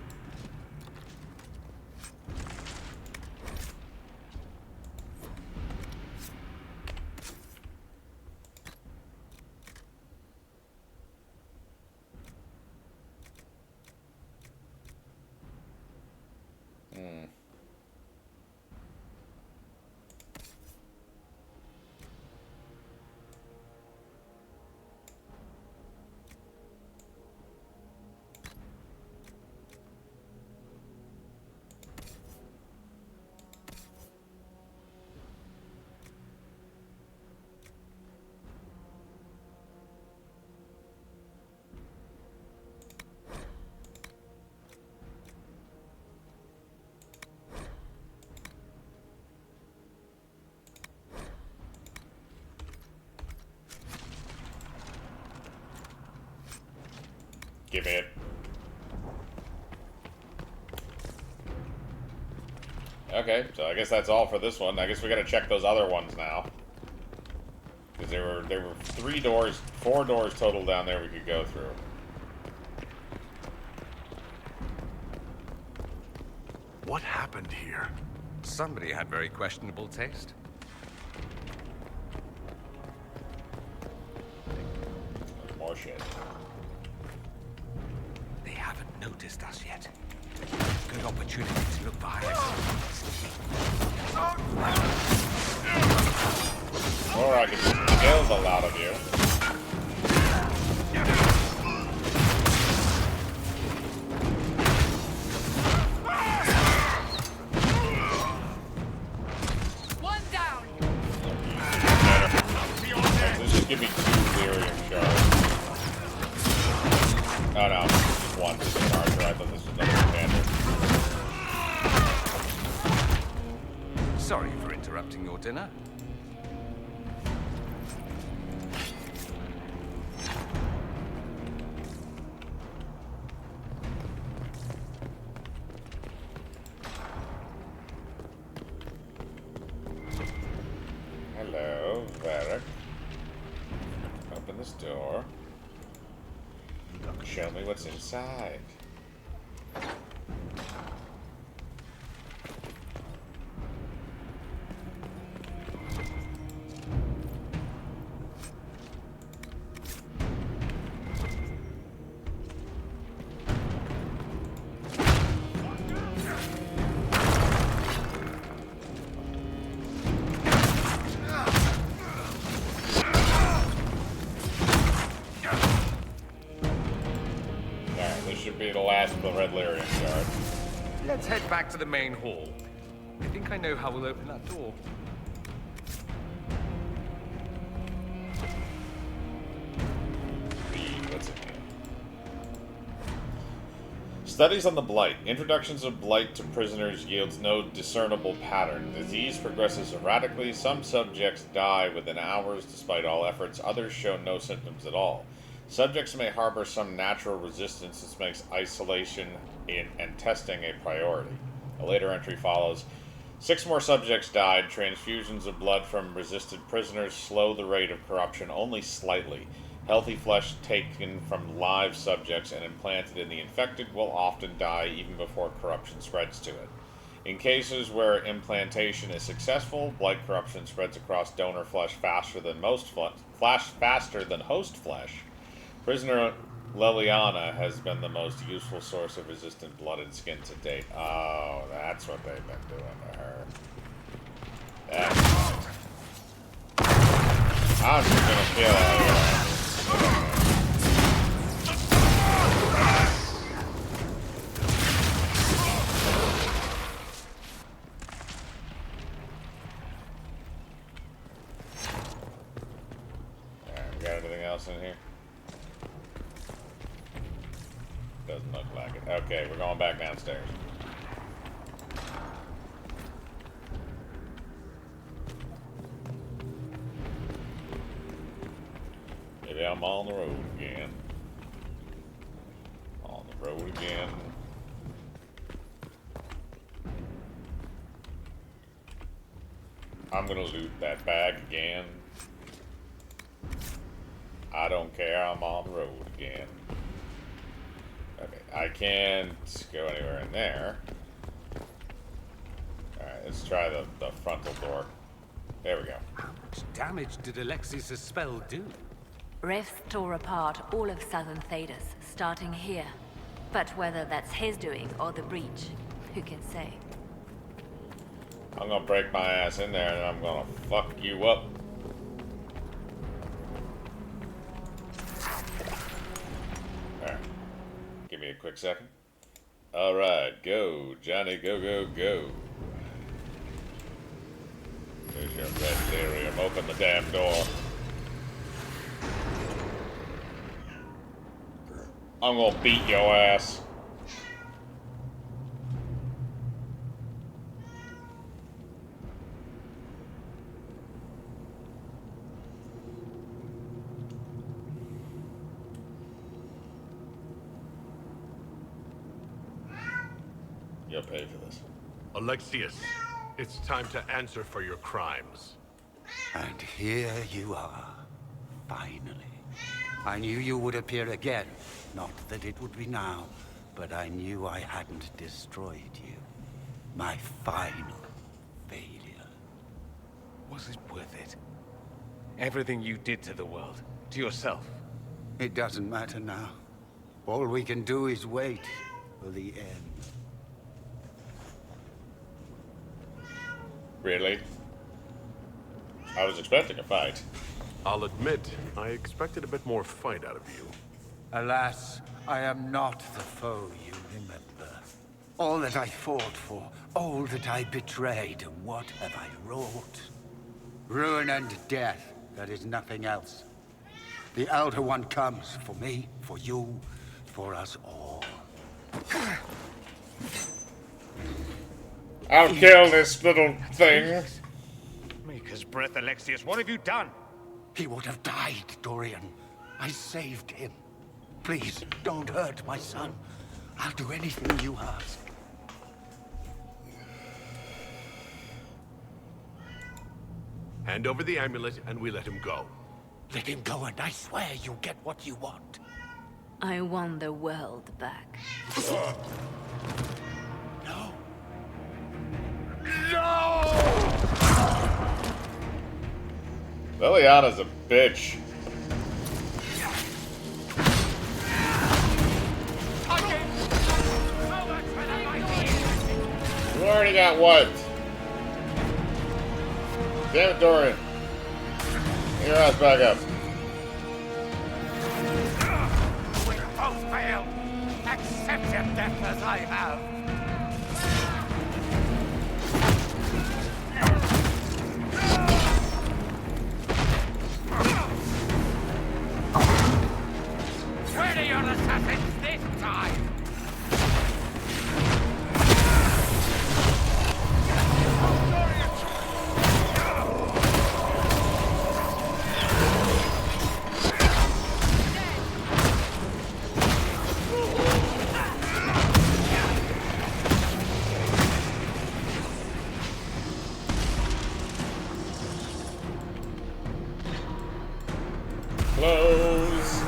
Give me it. Okay, so I guess that's all for this one. I guess we gotta check those other ones now. Because there were 4 doors total down there we could go through. What happened here? Somebody had very questionable taste. More shit. They haven't noticed us yet. Good opportunity to look behind us. Or I could just kill the lot of you. One down. Let's just give me 2 lyrium shards. Oh no, just one for the charger. I thought this was another commander. Sorry for interrupting your dinner. Hello, Varric. Open this door. Show me what's inside. This should be the last of the Red Lyrian guard. Let's head back to the main hall. I think I know how we'll open that door. What's in here? Studies on the Blight. Introductions of Blight to prisoners yields no discernible pattern. Disease progresses erratically. Some subjects die within hours despite all efforts. Others show no symptoms at all. Subjects may harbor some natural resistance. This makes isolation and testing a priority. A later entry follows. 6 more subjects died. Transfusions of blood from resisted prisoners slow the rate of corruption only slightly. Healthy flesh taken from live subjects and implanted in the infected will often die even before corruption spreads to it. In cases where implantation is successful, blight corruption spreads across donor flesh faster than host flesh. Prisoner Leliana has been the most useful source of resistant blood and skin to date. Oh, that's what they've been doing to her. I'm just gonna kill her. Alright, we got anything else in here? Doesn't look like it. Okay, we're going back downstairs. Maybe I'm on the road again. On the road again. I'm gonna loot that bag again. I don't care, I'm on the road again. Okay, I can't go anywhere in there. Alright, let's try the frontal door. There we go. How much damage did Alexius' spell do? Rifts tore apart all of southern Thedas, starting here. But whether that's his doing or the breach, who can say? I'm gonna break my ass in there and I'm gonna fuck you up. Alright. Give me a quick second. Alright, go, Johnny, go, go, go. There's your red delirium. Open the damn door. I'm gonna beat your ass. You'll pay for this. Alexius, it's time to answer for your crimes. And here you are, finally. I knew you would appear again. Not that it would be now, but I knew I hadn't destroyed you. My final failure. Was it worth it? Everything you did to the world, to yourself. It doesn't matter now. All we can do is wait for the end. Really? I was expecting a fight. I'll admit, I expected a bit more fight out of you. Alas, I am not the foe you remember. All that I fought for, all that I betrayed, what have I wrought? Ruin and death, there is nothing else. The Elder One comes for me, for you, for us all. I'll kill this little thing. Maker's breath, Alexius, what have you done? He would have died, Dorian. I saved him. Please, don't hurt my son. I'll do anything you ask. Hand over the amulet and we let him go. Let him go and I swear you'll get what you want. I want the world back. No. Liliana's a bitch. You already got wiped. Damn it, Dorian. Get your ass back up. We both failed. Accept your death as I have. Where are your assassins this time? Close.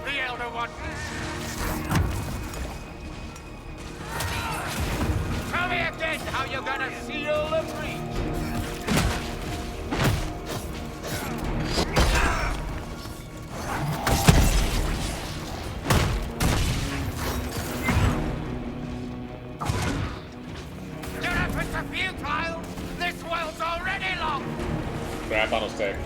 The Elder One. Tell me again how you're gonna seal the breach. Your efforts are futile. This world's already lost. Crap on a stick.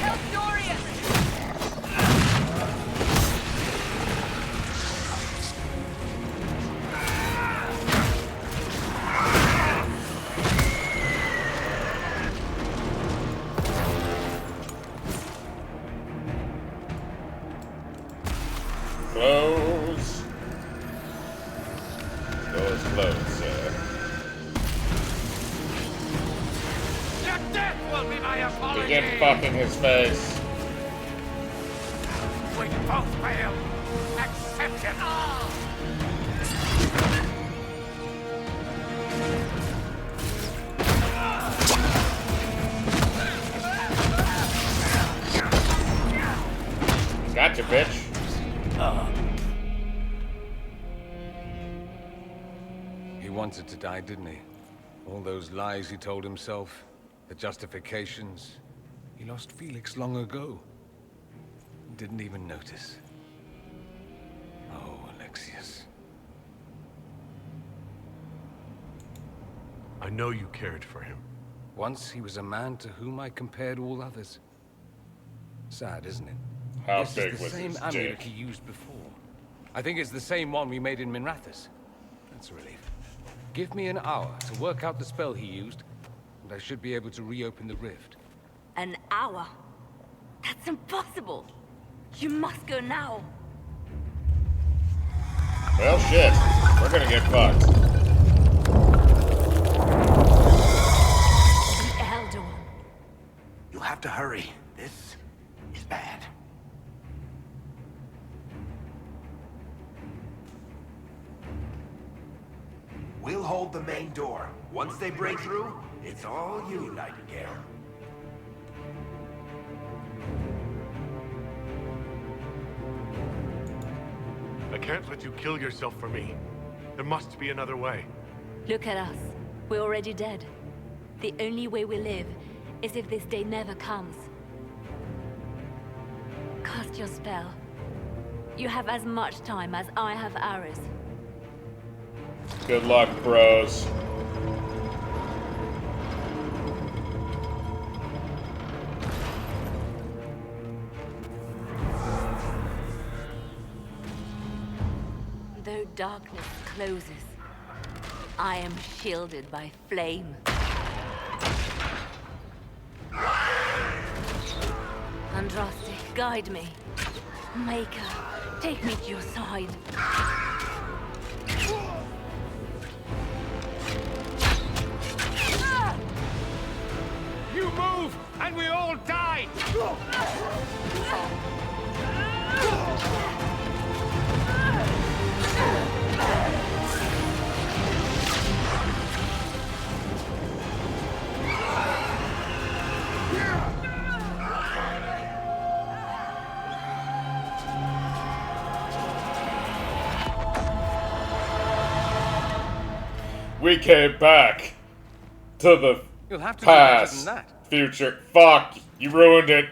Help Dorian! Close. Doors closed, sir. Your death will be my apology. Begin fucking his face. We both fail. Accept it. Gotcha, bitch. He wanted to die, didn't he? All those lies he told himself, the justifications. He lost Felix long ago. Didn't even notice. Oh, Alexius. I know you cared for him. Once he was a man to whom I compared all others. Sad, isn't it? How this big is the was same his amulet dick? he used before. I think it's the same one we made in Minrathous. That's a relief. Give me an hour to work out the spell he used, and I should be able to reopen the rift. An hour? That's impossible. You must go now. Well, shit. We're gonna get fucked. The Elder One. You'll have to hurry. This is bad. We'll hold the main door. Once they break through, it's all you, Nightingale. I can't let you kill yourself for me. There must be another way. Look at us. We're already dead. The only way we live is if this day never comes. Cast your spell. You have as much time as I have hours. Good luck, bros. Though darkness closes, I am shielded by flame. Andraste, guide me. Maker, take me to your side. You move, and we all die! We came back to the You'll have to do better than past, that. future. Fuck, you ruined it.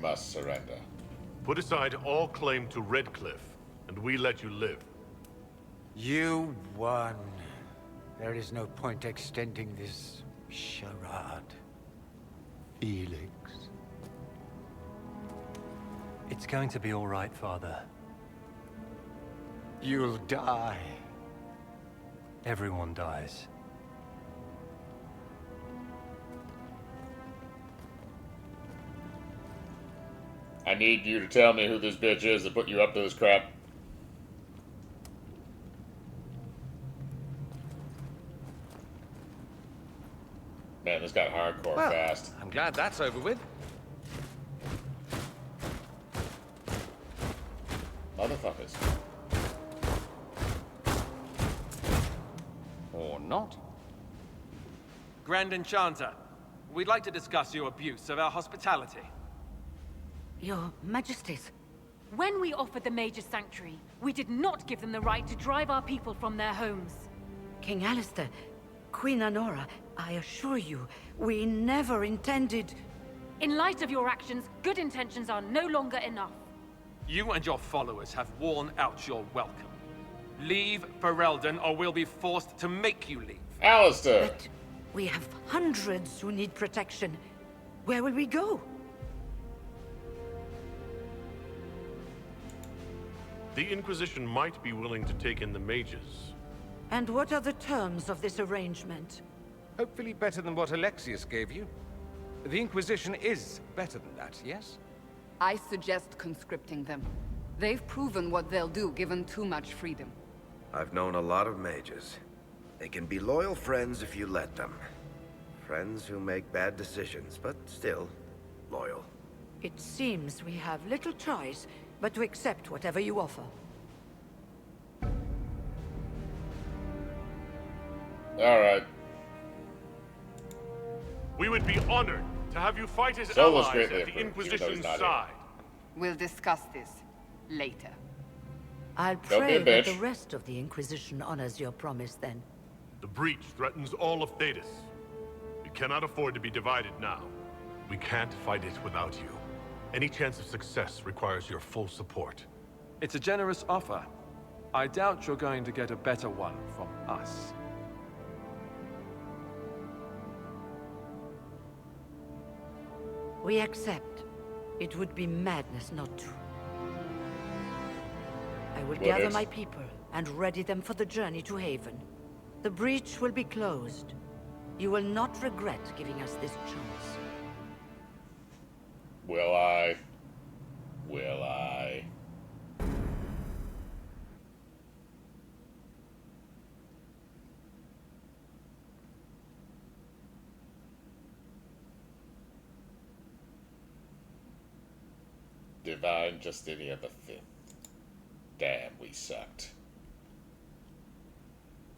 must surrender. Put aside all claim to Redcliffe, and we let you live. You won. There is no point extending this charade. Felix. It's going to be all right, Father. You'll die. Everyone dies. I need you to tell me who this bitch is that put you up to this crap. Man, this got hardcore Well, fast. I'm glad that's over with. Motherfuckers. Or not. Grand Enchanter, we'd like to discuss your abuse of our hospitality. Your Majesties. When we offered the Mage's Sanctuary, we did not give them the right to drive our people from their homes. King Alistair, Queen Honora, I assure you, we never intended... In light of your actions, good intentions are no longer enough. You and your followers have worn out your welcome. Leave Ferelden, or we'll be forced to make you leave. Alistair! But we have hundreds who need protection. Where will we go? The Inquisition might be willing to take in the mages. And what are the terms of this arrangement? Hopefully better than what Alexius gave you. The Inquisition is better than that, yes? I suggest conscripting them. They've proven what they'll do given too much freedom. I've known a lot of mages. They can be loyal friends if you let them. Friends who make bad decisions, but still loyal. It seems we have little choice but to accept whatever you offer. Alright. We would be honored to have you fight as Solo's allies greatly at the approved, even though he's Inquisition's not side. We'll discuss this later. I'll Don't be a pray that the bitch. rest of the Inquisition honors your promise then. The breach threatens all of Thetis. We cannot afford to be divided now. We can't fight it without you. Any chance of success requires your full support. It's a generous offer. I doubt you're going to get a better one from us. We accept. It would be madness not to. I will gather my people and ready them for the journey to Haven. The breach will be closed. You will not regret giving us this chance. Will I? Will I? Divine Justinian V. Damn, we sucked.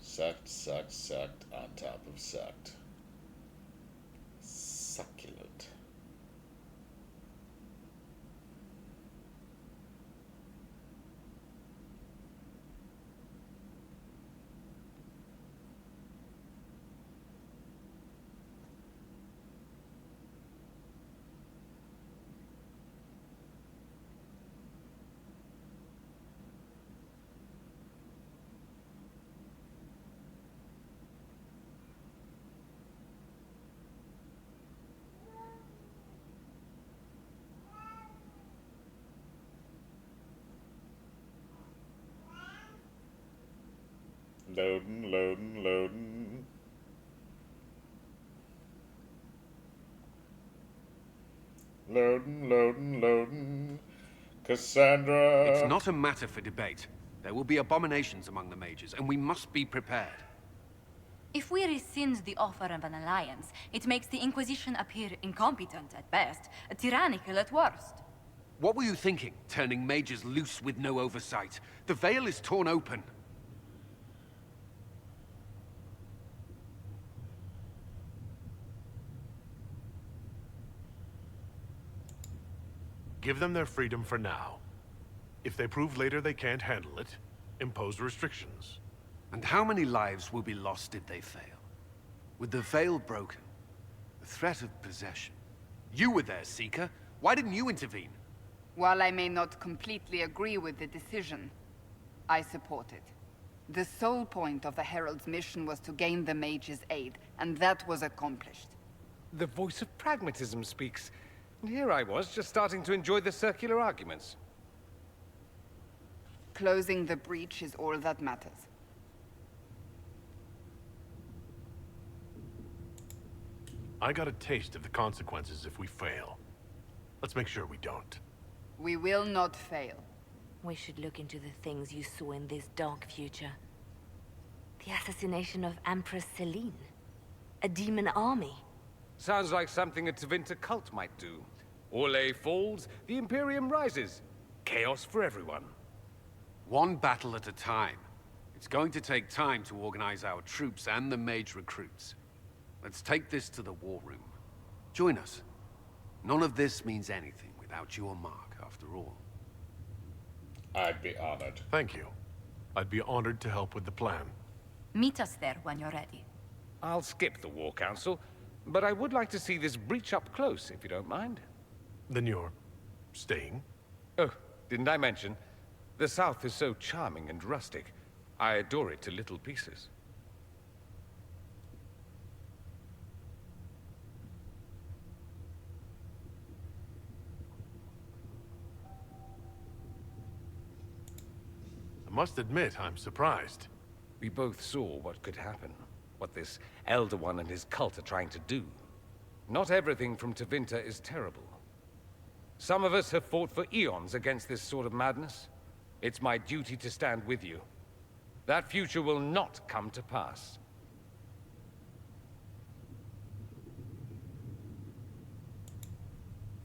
Sucked, sucked, sucked, on top of sucked. Succulent. Loading, loading, loading. Loading, loading, loading. Cassandra. It's not a matter for debate. There will be abominations among the mages, and we must be prepared. If we rescind the offer of an alliance, it makes the Inquisition appear incompetent at best, tyrannical at worst. What were you thinking, turning mages loose with no oversight? The veil is torn open. Give them their freedom for now. If they prove later they can't handle it, impose restrictions. And how many lives will be lost if they fail? With the veil broken, the threat of possession. You were there, Seeker. Why didn't you intervene? While I may not completely agree with the decision, I support it. The sole point of the Herald's mission was to gain the mage's aid, and that was accomplished. The voice of pragmatism speaks. And here I was, just starting to enjoy the circular arguments. Closing the breach is all that matters. I got a taste of the consequences if we fail. Let's make sure we don't. We will not fail. We should look into the things you saw in this dark future. The assassination of Empress Celine. A demon army. Sounds like something a Tevinter cult might do. Orlais falls, the Imperium rises. Chaos for everyone. One battle at a time. It's going to take time to organize our troops and the mage recruits. Let's take this to the war room. Join us. None of this means anything without your mark, after all. I'd be honored. Thank you. I'd be honored to help with the plan. Meet us there when you're ready. I'll skip the War Council, but I would like to see this breach up close, if you don't mind. Then you're staying? Oh, didn't I mention? The South is so charming and rustic. I adore it to little pieces. I must admit, I'm surprised. We both saw what could happen. What this Elder One and his cult are trying to do. Not everything from Tevinter is terrible. Some of us have fought for eons against this sort of madness. It's my duty to stand with you. That future will not come to pass.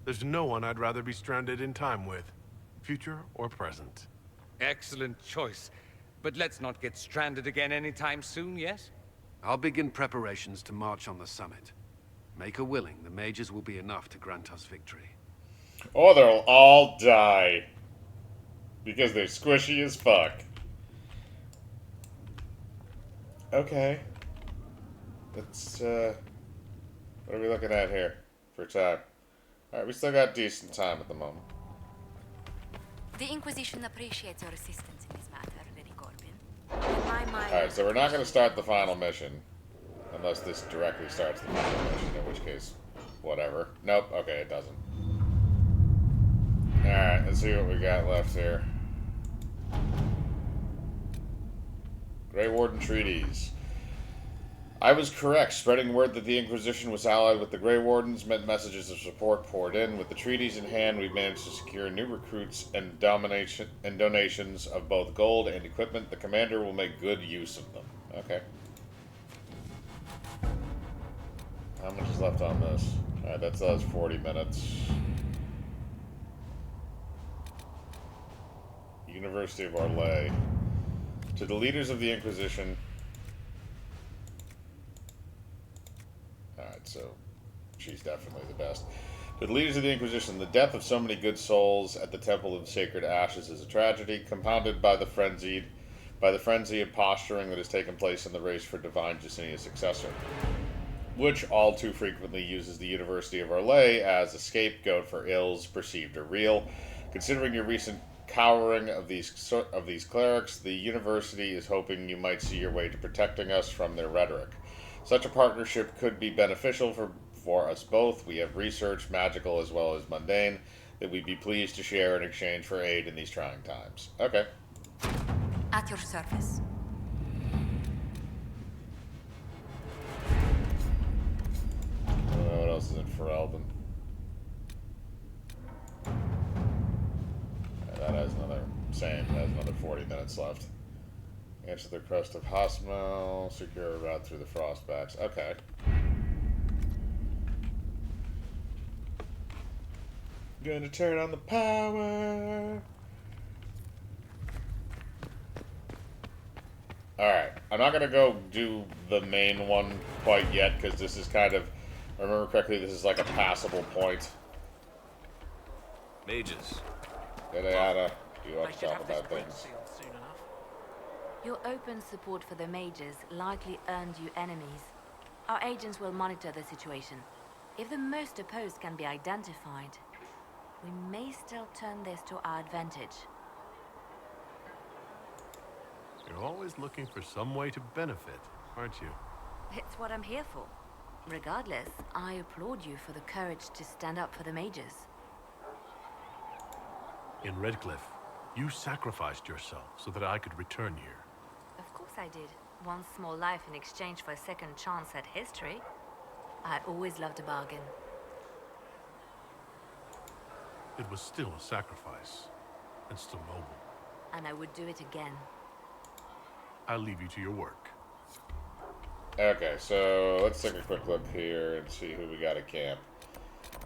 There's no one I'd rather be stranded in time with, future or present. Excellent choice. But let's not get stranded again anytime soon, yes? I'll begin preparations to march on the summit. Make her willing, the mages will be enough to grant us victory. Or they'll all die. Because they're squishy as fuck. Okay. Let's, what are we looking at here for time? Alright, we still got decent time at the moment. The Inquisition appreciates your assistance in this matter, Lady Corbin. Alright, so we're not going to start the final mission. Unless this directly starts the final mission, in which case, whatever. Nope, okay, it doesn't. Alright, let's see what we got left here. Grey Warden Treaties. I was correct. Spreading word that the Inquisition was allied with the Grey Wardens meant messages of support poured in. With the treaties in hand, we managed to secure new recruits and donations of both gold and equipment. The commander will make good use of them. Okay. How much is left on this? Alright, that's 40 minutes. University of Orlais. To the leaders of the Inquisition... Alright, so she's definitely the best. To the leaders of the Inquisition, the death of so many good souls at the Temple of Sacred Ashes is a tragedy, compounded by the frenzy and posturing that has taken place in the race for Divine Justinia's successor, which all too frequently uses the University of Orlais as a scapegoat for ills, perceived or real. Considering your recent cowering of these clerics, the University is hoping you might see your way to protecting us from their rhetoric. Such a partnership could be beneficial for us both. We have research, magical as well as mundane, that we'd be pleased to share in exchange for aid in these trying times. Okay. At your service. What else is in Ferelden? That has another 40 minutes left. Answer the crest of Hosmel, secure a route through the Frostbacks. Okay. Gonna turn on the power. Alright, I'm not gonna go do the main one quite yet, because this is kind of, if I remember correctly, this is like a passable point. Mages. Yada, you want to talk about things. Your open support for the mages likely earned you enemies. Our agents will monitor the situation. If the most opposed can be identified, We may still turn this to our advantage. You're always looking for some way to benefit, aren't you? It's what I'm here for. Regardless, I applaud you for the courage to stand up for the mages. In Redcliffe, you sacrificed yourself so that I could return here. Of course I did. One small life in exchange for a second chance at history. I always loved a bargain. It was still a sacrifice, and still noble. And I would do it again. I'll leave you to your work. Okay, so let's take a quick look here and see who we got at camp.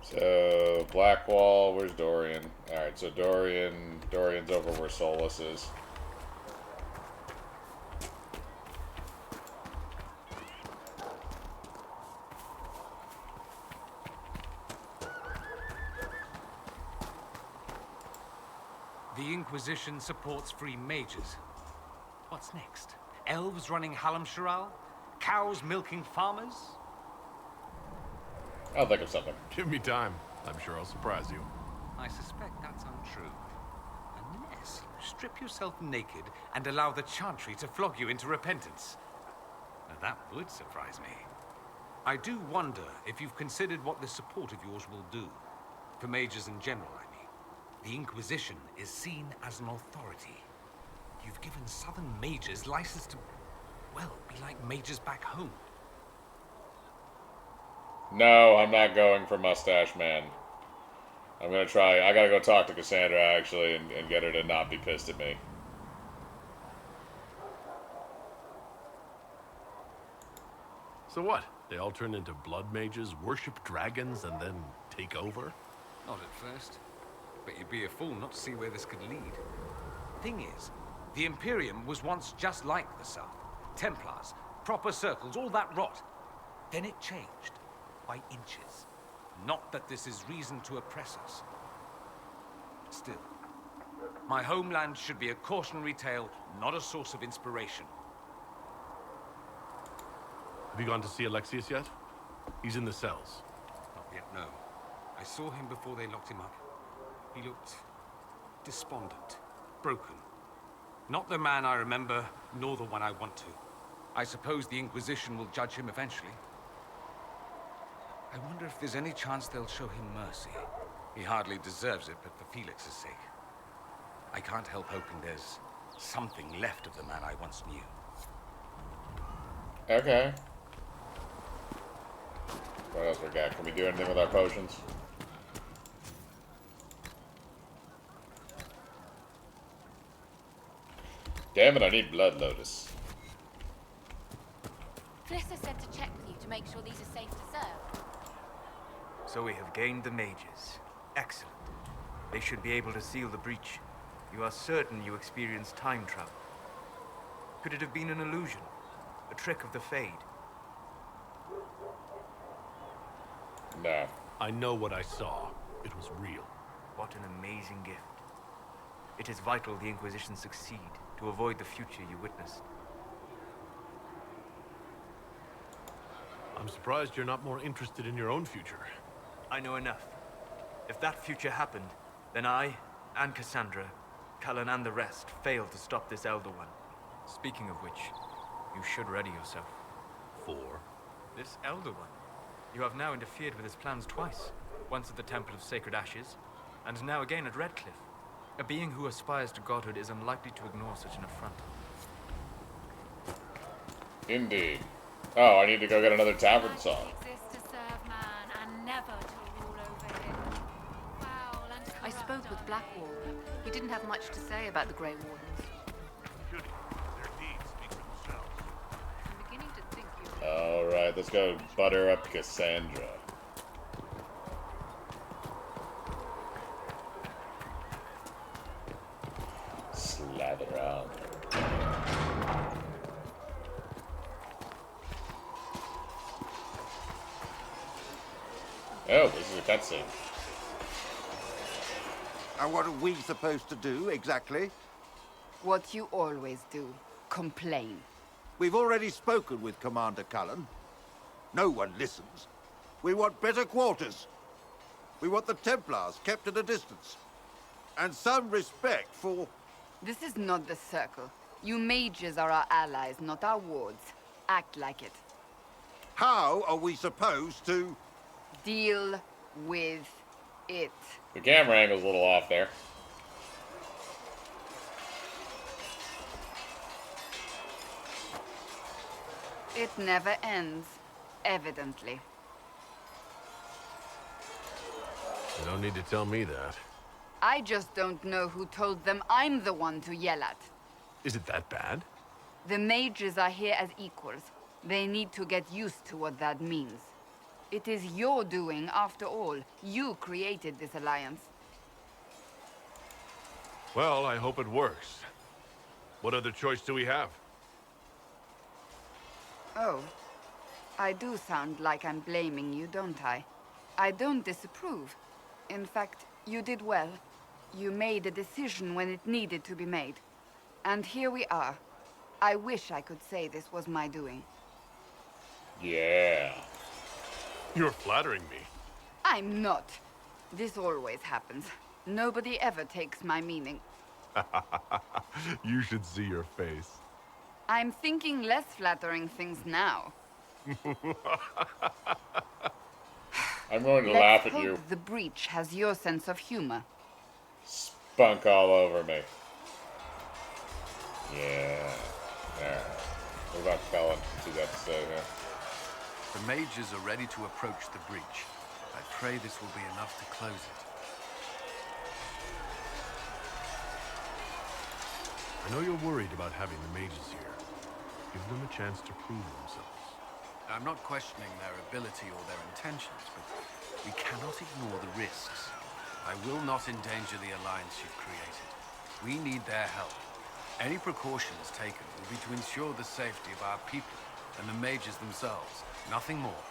So, Blackwall, where's Dorian? Alright, so Dorian's over where Solus is. The Inquisition supports free mages. What's next? Elves running Halamsharal? Cows milking farmers? I'll think of something. Give me time. I'm sure I'll surprise you. I suspect that's untrue. Unless you strip yourself naked and allow the Chantry to flog you into repentance. Now that would surprise me. I do wonder if you've considered what this support of yours will do. For mages in general, I mean. The Inquisition is seen as an authority. You've given Southern mages license to, well, be like mages back home. No, I'm not going for Mustache Man. I'm gonna try. I gotta go talk to Cassandra, actually, and get her to not be pissed at me. So what? They all turn into blood mages, worship dragons, and then take over? Not at first. But you'd be a fool not to see where this could lead. Thing is, the Imperium was once just like the South. Templars, proper circles, all that rot. Then it changed. By inches. Not that this is reason to oppress us. Still, my homeland should be a cautionary tale, not a source of inspiration. Have you gone to see Alexius yet? He's in the cells. Not yet, no. I saw him before they locked him up. He looked despondent, broken. Not the man I remember, nor the one I want to. I suppose the Inquisition will judge him eventually. I wonder if there's any chance they'll show him mercy. He hardly deserves it, but for Felix's sake. I can't help hoping there's something left of the man I once knew. Okay. What else we got? Can we do anything with our potions? Damn it, I need Blood Lotus. Flissa said to check with you to make sure these are safe to serve. So we have gained the mages. Excellent. They should be able to seal the breach. You are certain you experienced time travel? Could it have been an illusion? A trick of the Fade? No. I know what I saw. It was real. What an amazing gift. It is vital the Inquisition succeed to avoid the future you witnessed. I'm surprised you're not more interested in your own future. I know enough. If that future happened, then I, and Cassandra, Cullen and the rest, failed to stop this Elder One. Speaking of which, you should ready yourself. For? This Elder One. You have now interfered with his plans twice. Once at the Temple of Sacred Ashes, and now again at Redcliffe. A being who aspires to godhood is unlikely to ignore such an affront. Indeed. Oh, I need to go get another tavern song. I spoke with Blackwall. He didn't have much to say about the Grey Wardens. Their deeds speak for themselves. I'm beginning to think you... Alright, let's go butter up Cassandra. Slather on. Oh, this is a cutscene. And what are we supposed to do, exactly? What you always do. Complain. We've already spoken with Commander Cullen. No one listens. We want better quarters. We want the Templars kept at a distance. And some respect for... This is not the Circle. You mages are our allies, not our wards. Act like it. How are we supposed to... Deal with it. The camera angle's a little off there. It never ends, evidently. You don't need to tell me that. I just don't know who told them I'm the one to yell at. Is it that bad? The mages are here as equals. They need to get used to what that means. It is your doing, after all. You created this alliance. Well, I hope it works. What other choice do we have? Oh. I do sound like I'm blaming you, don't I? I don't disapprove. In fact, you did well. You made a decision when it needed to be made. And here we are. I wish I could say this was my doing. Yeah. You're flattering me. I'm not. This always happens. Nobody ever takes my meaning. You should see your face. I'm thinking less flattering things now. I'm going to Let's laugh at hope you. the breach has your sense of humor. Spunk all over me. Yeah. Alright. What about Felon? See that to say here. The mages are ready to approach the breach. I pray this will be enough to close it. I know you're worried about having the mages here. Give them a chance to prove themselves. I'm not questioning their ability or their intentions, but we cannot ignore the risks. I will not endanger the alliance you've created. We need their help. Any precautions taken will be to ensure the safety of our people and the mages themselves. Nothing more.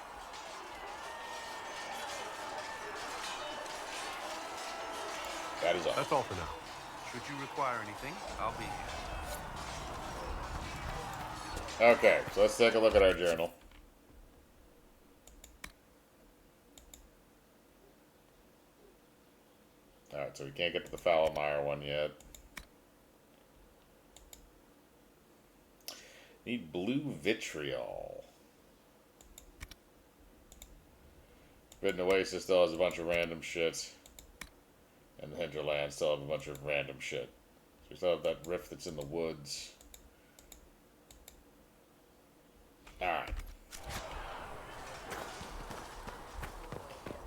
That is all. That's all for now. Should you require anything, I'll be here. Okay, so let's take a look at our journal. Alright, so we can't get to the Falomire one yet. Need blue vitriol. Forbidden Oasis still has a bunch of random shit. And the Hinterland still have a bunch of random shit. So we still have that rift that's in the woods. Alright.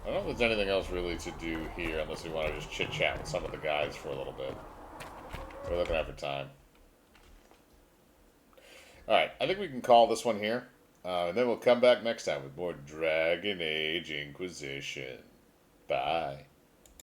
I don't know if there's anything else really to do here unless we want to just chit-chat with some of the guys for a little bit. We're looking at for time. Alright, I think we can call this one here. And then we'll come back next time with more Dragon Age Inquisition. Bye.